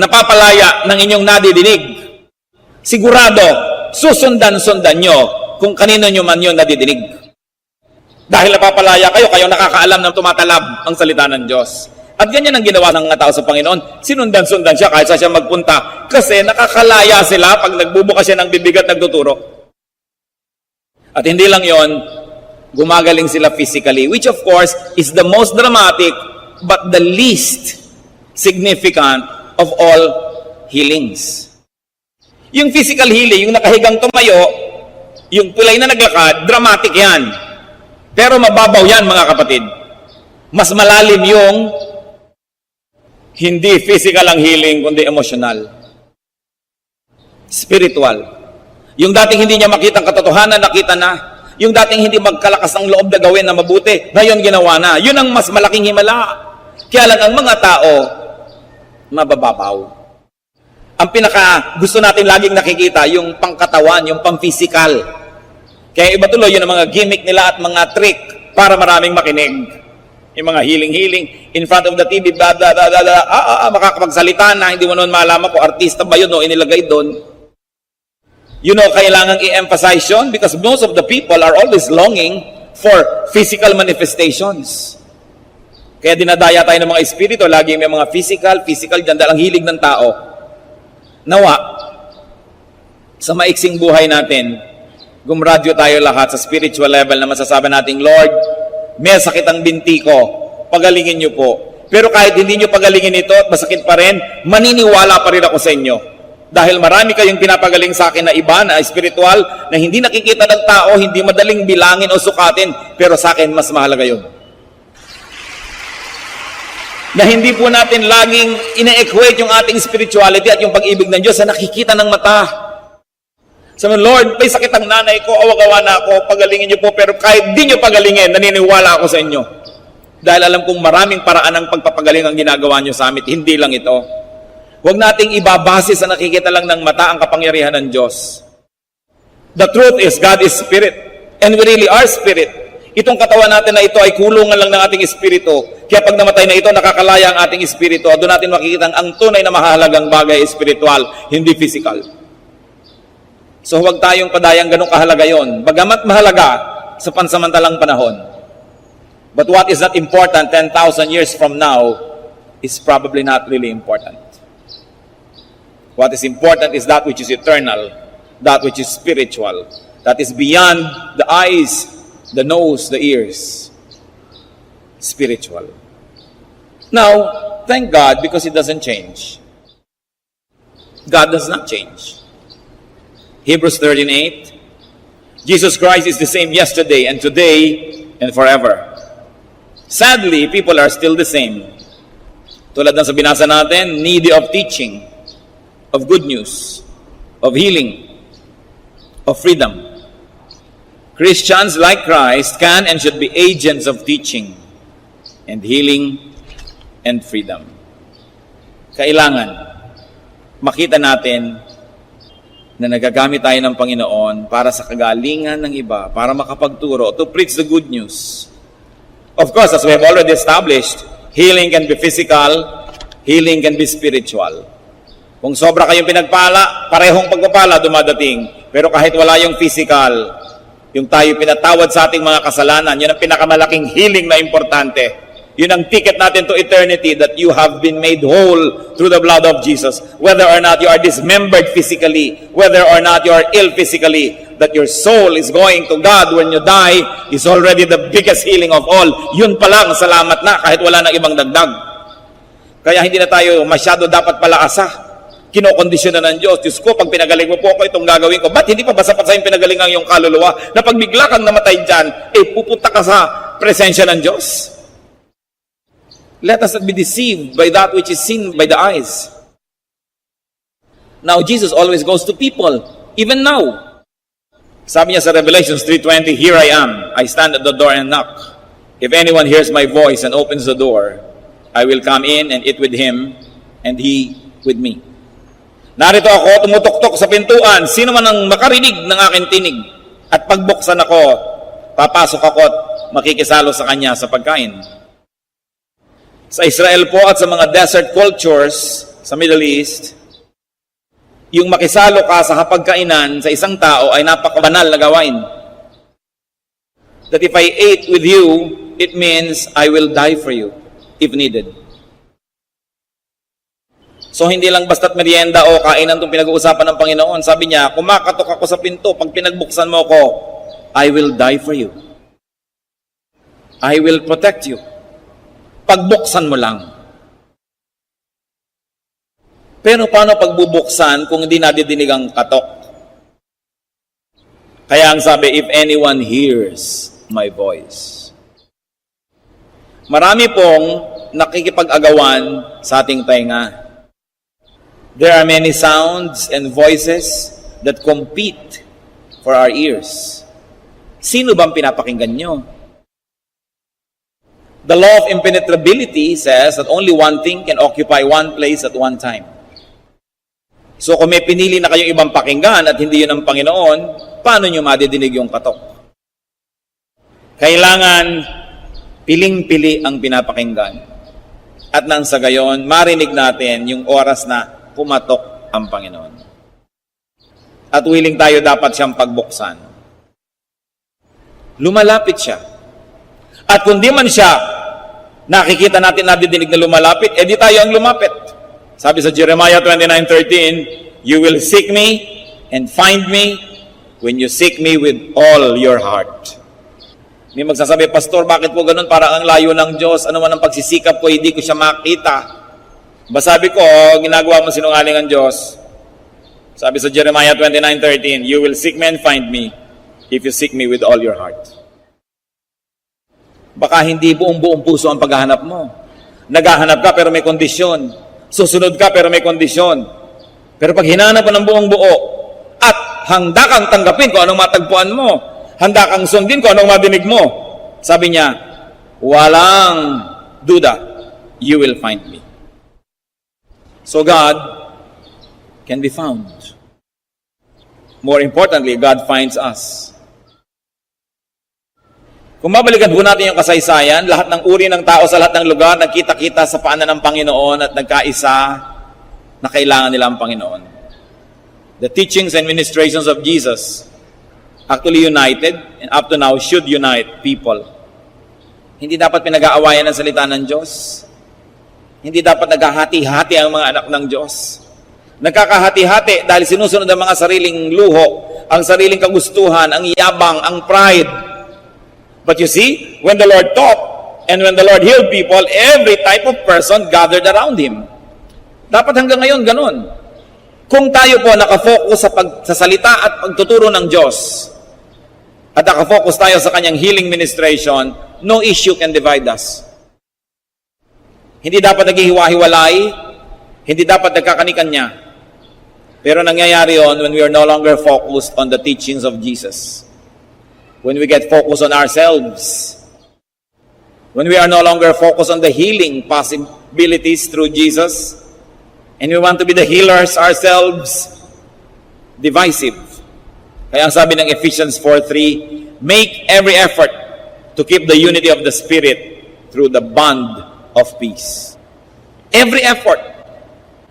napapalaya ng inyong nadidinig, sigurado, susundan-sundan nyo kung kanino nyo man yun nadidinig. Dahil napapalaya kayo, kayo nakakaalam ng tumatalab ang salita ng Diyos. At ganyan ang ginawa ng mga tao sa Panginoon. Sinundan-sundan siya kahit sa siya magpunta. Kasi nakakalaya sila pag nagbubukas siya ng bibig at nagtuturo. At hindi lang yon, gumagaling sila physically, which of course is the most dramatic but the least significant of all healings. Yung physical healing, yung nakahigang tumayo, yung tulay na naglakad, dramatic yan. Pero mababaw yan, mga kapatid. Mas malalim yung hindi physical ang healing, kundi emotional. Spiritual. Yung dating hindi niya makita ang katotohanan, nakita na. Yung dating hindi magkalakas ng loob na gawin na mabuti, ngayon ginawa na. Yun ang mas malaking himala. Kaya lang ang mga tao, mabababaw. Ang pinaka gusto natin laging nakikita, yung pangkatawan, yung pang-physical. Kaya iba tuloy, yun ang mga gimmick nila at mga trick para maraming makinig. Yung mga healing, in front of the TV, makakapagsalita na, hindi mo naman malaman kung artista ba yun o inilagay doon. You know, kailangan i-emphasize yun because most of the people are always longing for physical manifestations. Kaya dinadaya tayo ng mga espiritu, lagi may mga physical, dyan dahil ang hilig ng tao. Nawa, sa maiksing buhay natin, gumradyo tayo lahat sa spiritual level na masasabi natin, Lord, may sakit ang binti ko, pagalingin niyo po. Pero kahit hindi niyo pagalingin ito at masakit pa rin, maniniwala pa rin ako sa inyo. Dahil marami kayong pinapagaling sa akin na iba, na spiritual, na hindi nakikita ng tao, hindi madaling bilangin o sukatin, pero sa akin mas mahalaga yun. Na hindi po natin laging ina-equate yung ating spirituality at yung pag-ibig ng Diyos sa nakikita ng mata. Sabi, Lord, may sakit ang nanay ko, awa-gawa na ako, pagalingin niyo po, pero kahit di niyo pagalingin, naniniwala ako sa inyo. Dahil alam kong maraming paraan ng pagpapagaling ang ginagawa niyo sa amin, hindi lang ito. Huwag nating ibabase sa nakikita lang ng mata ang kapangyarihan ng Diyos. The truth is, God is spirit, and we really are spirit. Itong katawan natin na ito ay kulungan lang ng ating espiritu. Kaya pag namatay na ito, nakakalaya ang ating espiritu. Doon natin makikita ang tunay na mahalagang bagay espiritual, hindi physical. So huwag tayong padayang ganong kahalaga yon. Bagamat mahalaga sa pansamantalang panahon. But what is not important 10,000 years from now is probably not really important. What is important is that which is eternal, that which is spiritual, that is beyond the eyes, the nose, the ears. Spiritual. Now, thank God because He doesn't change. God does not change. Hebrews 13:8, Jesus Christ is the same yesterday and today and forever. Sadly, people are still the same. Tulad ng sa binasa natin, needy of teaching, of good news, of healing, of freedom. Christians like Christ can and should be agents of teaching and healing and freedom. Kailangan makita natin na nagagamit tayo ng Panginoon para sa kagalingan ng iba, para makapagturo, to preach the good news. Of course, as we have already established, healing can be physical, healing can be spiritual. Kung sobra kayong pinagpala, parehong pagpapala dumadating. Pero kahit wala yung physical, yung tayo pinatawad sa ating mga kasalanan, yun ang pinakamalaking healing na importante. Yun ang ticket natin to eternity, that you have been made whole through the blood of Jesus. Whether or not you are dismembered physically, whether or not you are ill physically, that your soul is going to God when you die is already the biggest healing of all. Yun pa lang, salamat na, kahit wala nang ibang dagdag. Kaya hindi na tayo masyado dapat palaasa. Kinokondisyon na ng Diyos. Diyos ko, pag pinagaling mo po ako, itong gagawin ko. Ba't hindi pa basta sa yung pinagaling ang iyong kaluluwa? Na pag bigla kang namatay dyan, pupunta ka sa presensya ng Diyos. Let us not be deceived by that which is seen by the eyes. Now, Jesus always goes to people, even now. Sabi niya sa Revelation 3:20, "Here I am, I stand at the door and knock. If anyone hears my voice and opens the door, I will come in and eat with him, and he with me." Narito ako, tumutok-tok sa pintuan. Sino man ang makarinig ng aking tinig at pagbuksan ako, papasok ako at makikisalo sa kanya sa pagkain. Sa Israel po at sa mga desert cultures sa Middle East, yung makisalo ka sa hapagkainan sa isang tao ay napakabanal na gawain. That if I ate with you, it means I will die for you if needed. So hindi lang basta't merienda o kainan itong pinag-uusapan ng Panginoon. Sabi niya, kumakatok ako sa pinto, pag pinagbuksan mo ko, I will die for you. I will protect you. Pagbuksan mo lang. Pero paano pagbubuksan kung hindi nadidinig ang katok? Kaya ang sabi, if anyone hears my voice. Marami pong nakikipag-agawan sa ating tainga. There are many sounds and voices that compete for our ears. Sino bang pinapakinggan nyo? The law of impenetrability says that only one thing can occupy one place at one time. So kung may pinili na kayong ibang pakinggan at hindi yun ang Panginoon, paano nyo madidinig yung katok? Kailangan piling-pili ang pinapakinggan. At nang sa gayon, marinig natin yung oras na pumatok ang Panginoon. At willing tayo dapat siyang pagbuksan. Lumalapit siya. At kung di man siya nakikita natin nadidinig na lumalapit, edi tayo ang lumapit. Sabi sa Jeremiah 29:13, "You will seek me and find me when you seek me with all your heart." May magsasabi, "Pastor, bakit po ganun? Parang ang layo ng Diyos. Ano man ang pagsisikap ko, hindi ko siya makita." Sabi ko, ginagawa mo sinungaling ang Diyos. Sabi sa Jeremiah 29:13, "You will seek me and find me if you seek me with all your heart." Baka hindi buong puso ang paghahanap mo. Naghahanap ka pero may kondisyon. Susunod ka pero may kondisyon. Pero pag hinanap mo ng buong buo at handa kang tanggapin kung anong matagpuan mo, handa kang sundin kung anong madinig mo, sabi niya, walang duda, you will find me. So God can be found. More importantly, God finds us. Kung mabalikan po natin yung kasaysayan, lahat ng uri ng tao sa lahat ng lugar, nagkita-kita sa paanan ng Panginoon at nagkaisa na kailangan nila ang Panginoon. The teachings and ministrations of Jesus actually united and up to now should unite people. Hindi dapat pinag-aawayan ang salita ng Diyos. Hindi dapat naghahati-hati ang mga anak ng Diyos. Nagkakahati-hati dahil sinusunod ang mga sariling luho, ang sariling kagustuhan, ang yabang, ang pride. But you see, when the Lord taught and when the Lord healed people, every type of person gathered around Him. Dapat hanggang ngayon ganun. Kung tayo po nakafocus sa salita at pagtuturo ng Diyos, at nakafocus tayo sa Kanyang healing ministration, no issue can divide us. Hindi dapat naghihiwa-hiwalay, hindi dapat nagkakanikanya. Pero nangyayari yon when we are no longer focused on the teachings of Jesus. When we get focused on ourselves, when we are no longer focused on the healing possibilities through Jesus, and we want to be the healers ourselves, divisive. Kaya ang sabi ng Ephesians 4:3, make every effort to keep the unity of the Spirit through the bond of peace. Every effort.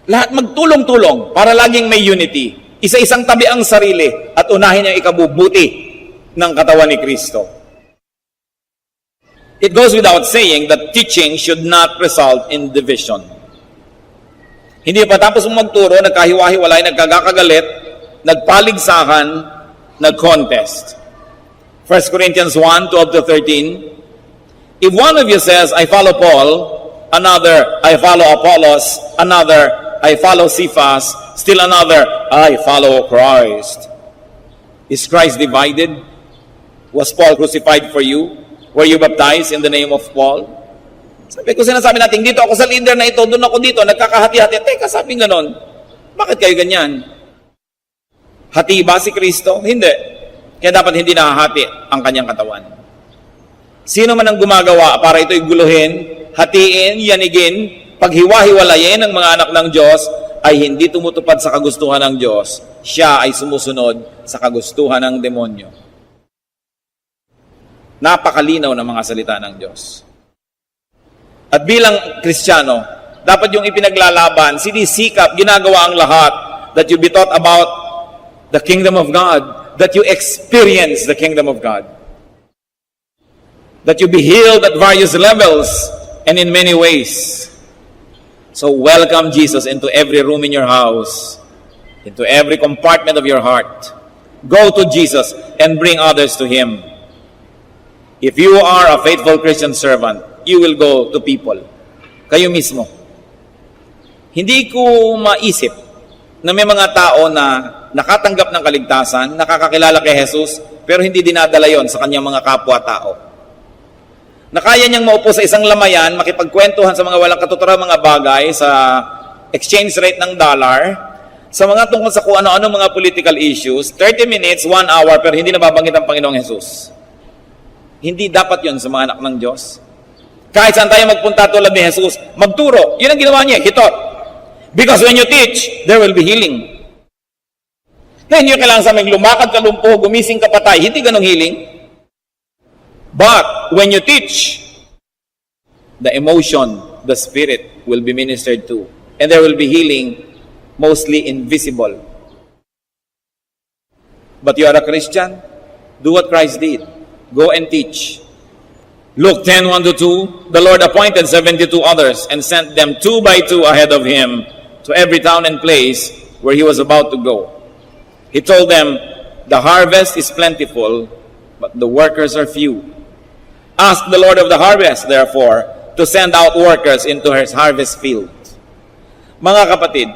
Lahat magtulong-tulong para laging may unity. Isa-isang tabi ang sarili at unahin ang ikabubuti ng katawan ni Kristo. It goes without saying that teaching should not result in division. Hindi pa tapos mong magturo, nagkahiwa-hiwalay, nagkagakagalit, nagpaligsahan, nag-contest. 1 Corinthians 1:12-13, if one of you says, I follow Paul, another, I follow Apollos, another, I follow Cephas, still another, I follow Christ. Is Christ divided? Was Paul crucified for you? Were you baptized in the name of Paul? Sabi ko, sinasabi natin, dito ako sa leader na ito, doon ako dito, nagkakahati-hati. Teka, sabi ganon, bakit kayo ganyan? Hati ba si Kristo? Hindi. Kaya dapat hindi nahahati ang kanyang katawan. Sino man ang gumagawa para ito'y guluhin, hatiin, yanigin, paghiwa-hiwalayin ng mga anak ng Diyos, ay hindi tumutupad sa kagustuhan ng Diyos. Siya ay sumusunod sa kagustuhan ng demonyo. Napakalinaw ng mga salita ng Diyos. At bilang Kristiyano, dapat yung ipinaglalaban, sinisikap, ginagawa ang lahat, that you be taught about the kingdom of God, that you experience the kingdom of God, that you be healed at various levels and in many ways. So welcome Jesus into every room in your house, into every compartment of your heart. Go to Jesus and bring others to Him. If you are a faithful Christian servant, you will go to people. Kayo mismo. Hindi ko maisip na may mga tao na nakatanggap ng kaligtasan, nakakakilala kay Jesus, pero hindi dinadala yon sa kanyang mga kapwa-tao. Na kaya niyang maupo sa isang lamayan, makipagkwentuhan sa mga walang katuturan mga bagay, sa exchange rate ng dollar, sa mga tungkol sa kung ano-ano mga political issues, 30 minutes, 1 hour, pero hindi nababanggit ang Panginoong Jesus. Hindi dapat yon sa mga anak ng Diyos. Kahit saan tayo magpunta tulad ni Jesus, magturo. Yun ang ginawa niya, hitot. Because when you teach, there will be healing. Hindi nyo kailangan sa aming lumakad ka lumpo, gumising ka patay. Hindi ganong healing. But when you teach, the emotion, the spirit will be ministered to. And there will be healing, mostly invisible. But you are a Christian, do what Christ did. Go and teach. Luke 10:1-2, the Lord appointed 72 others and sent them 2 by 2 ahead of Him to every town and place where He was about to go. He told them, the harvest is plentiful, but the workers are few. Ask the Lord of the harvest, therefore, to send out workers into His harvest field. Mga kapatid,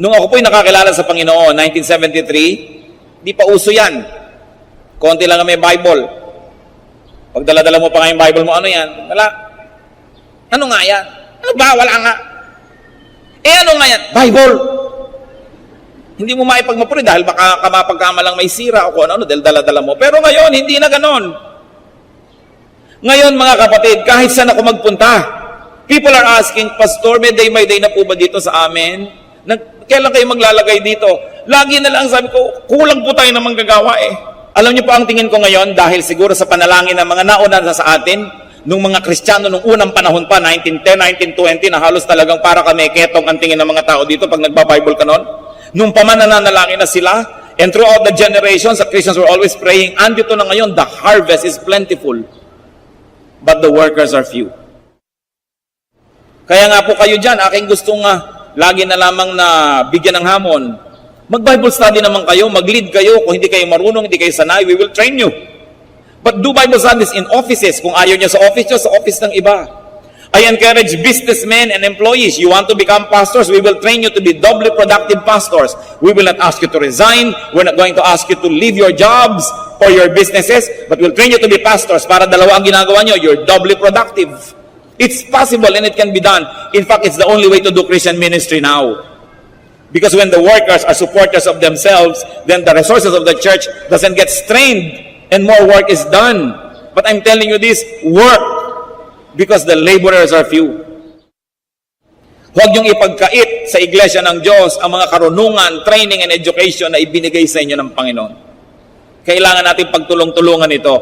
nung ako po'y nakakilala sa Panginoon, 1973, di pa uso yan. Konti lang na may Bible. Pag dala-dala mo pa nga yung Bible mo, ano yan? Wala. Ano nga yan? Ano ba? Wala nga. Ano nga yan? Bible! Hindi mo maipagmapuri dahil baka kamapagkamalang may sira o kung ano, dahil dala-dala mo. Pero ngayon, hindi na ganon. Ngayon, mga kapatid, kahit saan ako magpunta, people are asking, Pastor, may day by day na po ba dito sa amin? Kailan kayo maglalagay dito? Lagi na lang sabi ko, kulang po tayo na manggagawa eh. Alam niyo po ang tingin ko ngayon, dahil siguro sa panalangin ng mga nauna na sa atin, nung mga Kristiyano nung unang panahon pa, 1910, 1920, na halos talagang para kami ketong ang tingin ng mga tao dito pag nagba-Bible ka nun. Nung pamananalangin na sila, and throughout the generations, the Christians were always praying, andito na ngayon, the harvest is plentiful, but the workers are few. Kaya nga po kayo dyan, aking gustong lagi na lamang na bigyan ng hamon. Mag-Bible study naman kayo, mag-lead kayo. Kung hindi kayo marunong, hindi kayo sanay, we will train you. But do Bible studies in offices. Kung ayaw niyo sa office niyo, sa office ng iba. I encourage businessmen and employees. You want to become pastors, we will train you to be doubly productive pastors. We will not ask you to resign. We're not going to ask you to leave your jobs or your businesses, but we'll train you to be pastors para dalawa ang ginagawa niyo. You're doubly productive. It's possible and it can be done. In fact, it's the only way to do Christian ministry now. Because when the workers are supporters of themselves, then the resources of the church doesn't get strained and more work is done. But I'm telling you this, work because the laborers are few. Huwag niyong ipagkait sa iglesia ng Diyos ang mga karunungan, training, and education na ibinigay sa inyo ng Panginoon. Kailangan natin pagtulong-tulungan ito.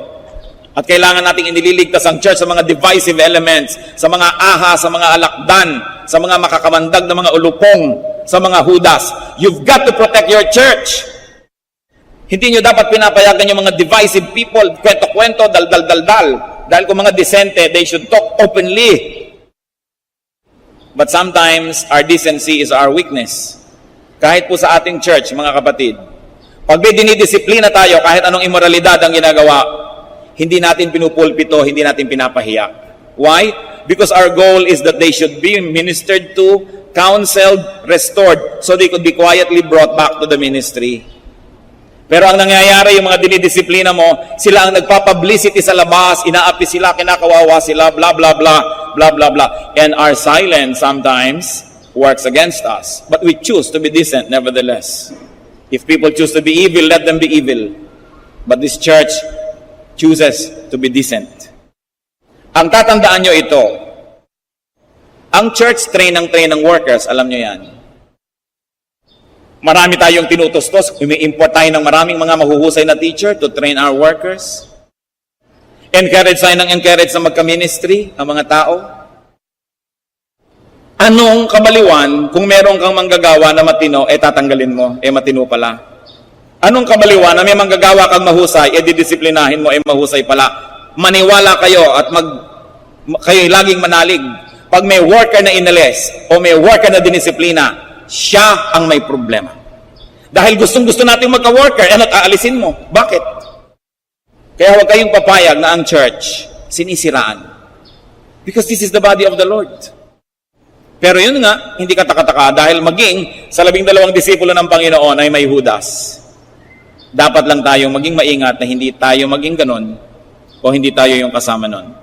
At kailangan nating inililigtas ang church sa mga divisive elements, sa mga aha, sa mga alakdan, sa mga makakamandag na mga ulupong, sa mga hudas. You've got to protect your church. Hindi nyo dapat pinapayagan yung mga divisive people, kwento-kwento, dal-dal-dal-dal. Dahil kung mga disente, they should talk openly. But sometimes, our decency is our weakness. Kahit po sa ating church, mga kapatid, pag may dinidisiplina tayo, kahit anong immoralidad ang ginagawa, hindi natin pinupulpito, hindi natin pinapahiya. Why? Because our goal is that they should be ministered to, counseled, restored, so they could be quietly brought back to the ministry. Pero ang nangyayari, yung mga dinidisiplina mo, sila ang nagpapublicity sa labas, inaapi sila, kinakawawa sila, blah, blah, blah, blah, blah, blah. And our silence sometimes works against us. But we choose to be decent nevertheless. If people choose to be evil, let them be evil. But this church chooses to be decent. Ang tatandaan nyo ito, ang church train ng workers, alam nyo yan. Marami tayong tinutustos, umi-import tayo ng maraming mga mahuhusay na teacher to train our workers. Encourage tayo ng encourage na magka-ministry ang mga tao. Anong kabaliwan kung meron kang manggagawa na matino, tatanggalin mo, matino pala. Anong kabaliwan na may manggagawa kang mahusay, didisiplinahin mo, mahusay pala. Maniwala kayo at kayo laging manalig. Pag may worker na inalis o may worker na dinisiplina, siya ang may problema. Dahil gustong-gusto natin magka-worker, at aalisin mo. Bakit? Kaya huwag kayong papayag na ang church sinisiraan. Because this is the body of the Lord. Pero yun nga, hindi ka taka-taka dahil maging sa 12 disipulo ng Panginoon ay may Judas. Dapat lang tayong maging maingat na hindi tayo maging ganon o hindi tayo yung kasama nun.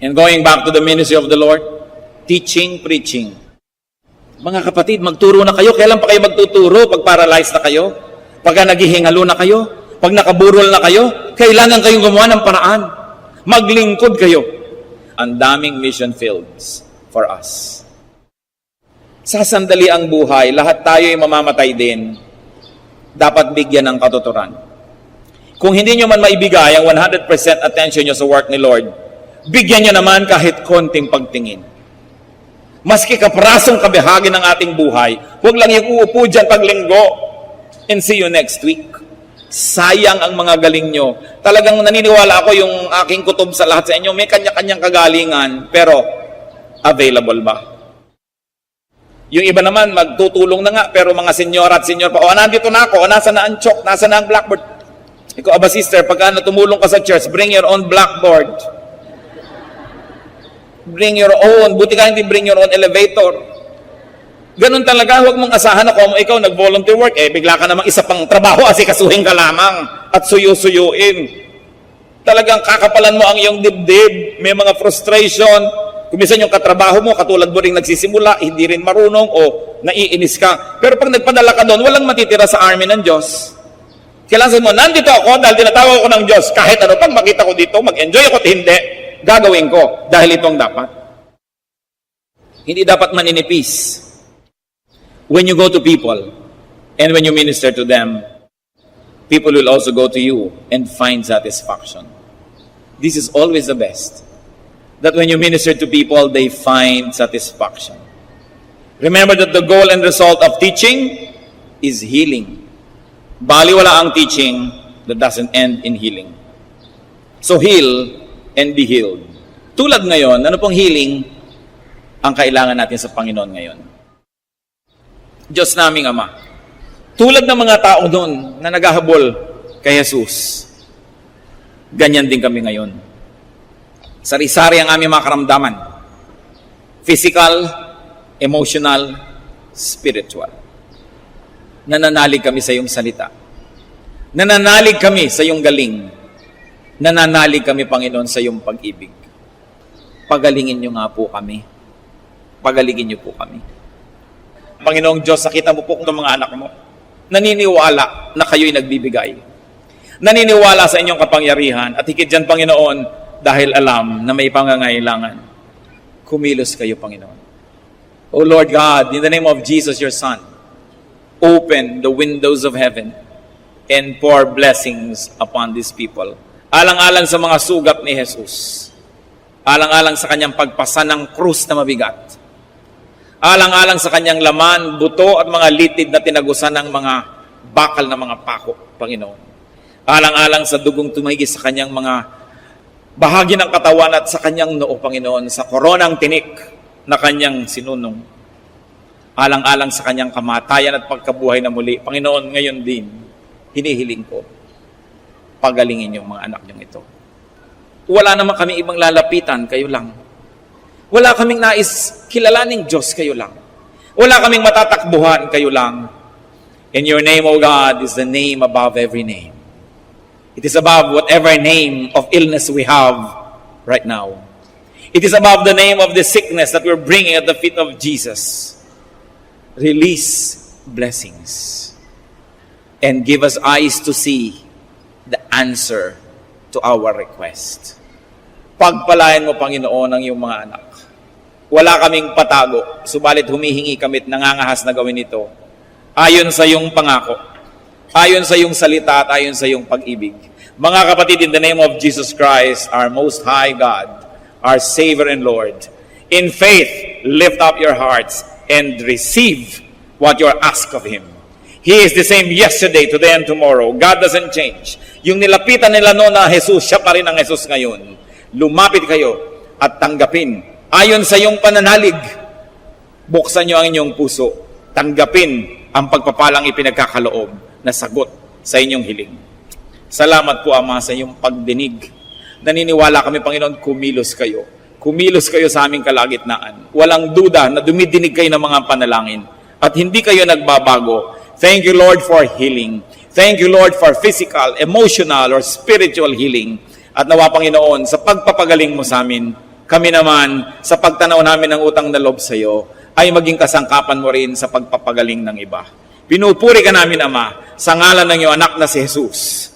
And going back to the ministry of the Lord, teaching, preaching. Mga kapatid, magturo na kayo. Kailan pa kayo magtuturo? Pag paralyzed na kayo? Pag naghihingalo na kayo? Pag nakaburol na kayo? Kailangan kayong gumawa ng paraan. Maglingkod kayo. Ang daming mission fields for us. Sa sandali ang buhay, lahat tayo ay mamamatay din. Dapat bigyan ng katuturan. Kung hindi nyo man maibigay ang 100% attention nyo sa work ni Lord, bigyan nyo naman kahit konting pagtingin. Maski kaprasong kabahagi ng ating buhay, huwag lang yung uupo dyan pag linggo and see you next week. Sayang ang mga galing nyo. Talagang naniniwala ako yung aking kutob sa lahat sa inyo, may kanya-kanyang kagalingan, pero available ba? Yung iba naman, magtutulong na nga, pero mga senyor at senyor pa, nandito na ako, nasa na ang chalk, nasa na ang blackboard. Ikaw, sister, pag tumulong ka sa church, bring your own blackboard. Bring your own. Buti ka hindi bring your own elevator. Ganun talaga, huwag mong asahan na kung ikaw nag-volunteer work, bigla ka namang isa pang trabaho, asikasuhin ka lamang at suyo-suyuin. Talagang kakapalan mo ang iyong dibdib, may mga frustration. Kung minsan yung katrabaho mo, katulad mo rin nagsisimula, hindi rin marunong o naiinis ka. Pero pag nagpadala ka doon, walang matitira sa army ng Diyos. Kailangan sabihin mo, nandito ako dahil tinatawag ako ng Diyos. Kahit ano pang makita ko dito, mag-enjoy ako at hindi, gagawin ko dahil itong dapat. Hindi dapat maninipis. When you go to people and when you minister to them, people will also go to you and find satisfaction. This is always the best. That when you minister to people, they find satisfaction. Remember that the goal and result of teaching is healing. Baliwala ang teaching that doesn't end in healing. So heal and be healed. Tulad ngayon, ano pong healing ang kailangan natin sa Panginoon ngayon? Diyos naming Ama, tulad ng mga tao doon na naghahabol kay Jesus, ganyan din kami ngayon. Sari-sari ang aming mga karamdaman. Physical, emotional, spiritual. Nananalig kami sa iyong salita. Nananalig kami sa iyong galing. Nananalig kami, Panginoon, sa iyong pag-ibig. Pagalingin niyo nga po kami. Pagalingin niyo po kami. Panginoong Diyos, nakita mo po kung mga anak mo. Naniniwala na kayo'y nagbibigay. Naniniwala sa inyong kapangyarihan. At higit dyan, Panginoon, dahil alam na may pangangailangan. Kumilos kayo, Panginoon. O Lord God, in the name of Jesus, your Son, open the windows of heaven and pour blessings upon these people. Alang-alang sa mga sugat ni Jesus. Alang-alang sa kanyang pagpasa ng krus na mabigat. Alang-alang sa kanyang laman, buto at mga litid na tinagusan ng mga bakal na mga pako, Panginoon. Alang-alang sa dugong tumigis sa kanyang mga bahagi ng katawan at sa kanyang noo, Panginoon, sa koronang tinik na kanyang sinunong. Alang-alang sa kanyang kamatayan at pagkabuhay na muli. Panginoon, ngayon din, hinihiling ko, pagalingin yung mga anak niyong ito. Wala naman kami ibang lalapitan, kayo lang. Wala kaming nais kilalaning Diyos, kayo lang. Wala kaming matatakbuhan, kayo lang. And your name, O God, is the name above every name. It is above whatever name of illness we have right now. It is above the name of the sickness that we're bringing at the feet of Jesus. Release blessings and give us eyes to see the answer to our request. Pagpalain mo, Panginoon, ang iyong mga anak. Wala kaming patago, subalit humihingi kami at nangangahas na gawin ito ayon sa iyong pangako, ayon sa iyong salita at ayon sa iyong pag-ibig. Mga kapatid, in the name of Jesus Christ, our Most High God, our Savior and Lord, in faith, lift up your hearts and receive what you are asked of Him. He is the same yesterday, today, and tomorrow. God doesn't change. Yung nilapitan nila noon na Jesus, siya pa rin ang Jesus ngayon. Lumapit kayo at tanggapin. Ayon sa iyong pananalig, buksan niyo ang inyong puso. Tanggapin ang pagpapalang ipinagkakaloob na sagot sa inyong hiling. Salamat po, Ama, sa iyong pagdinig. Naniniwala kami, Panginoon, kumilos kayo. Kumilos kayo sa aming kalagitnaan. Walang duda na dumidinig kayo ng mga panalangin. At hindi kayo nagbabago. Thank you, Lord, for healing. Thank you, Lord, for physical, emotional, or spiritual healing. At nawa, Panginoon, sa pagpapagaling mo sa amin, kami naman, sa pagtanaw namin ng utang na loob sa iyo, ay maging kasangkapan mo rin sa pagpapagaling ng iba. Pinupuri ka namin, Ama, sa ngalan ng iyong anak na si Jesus.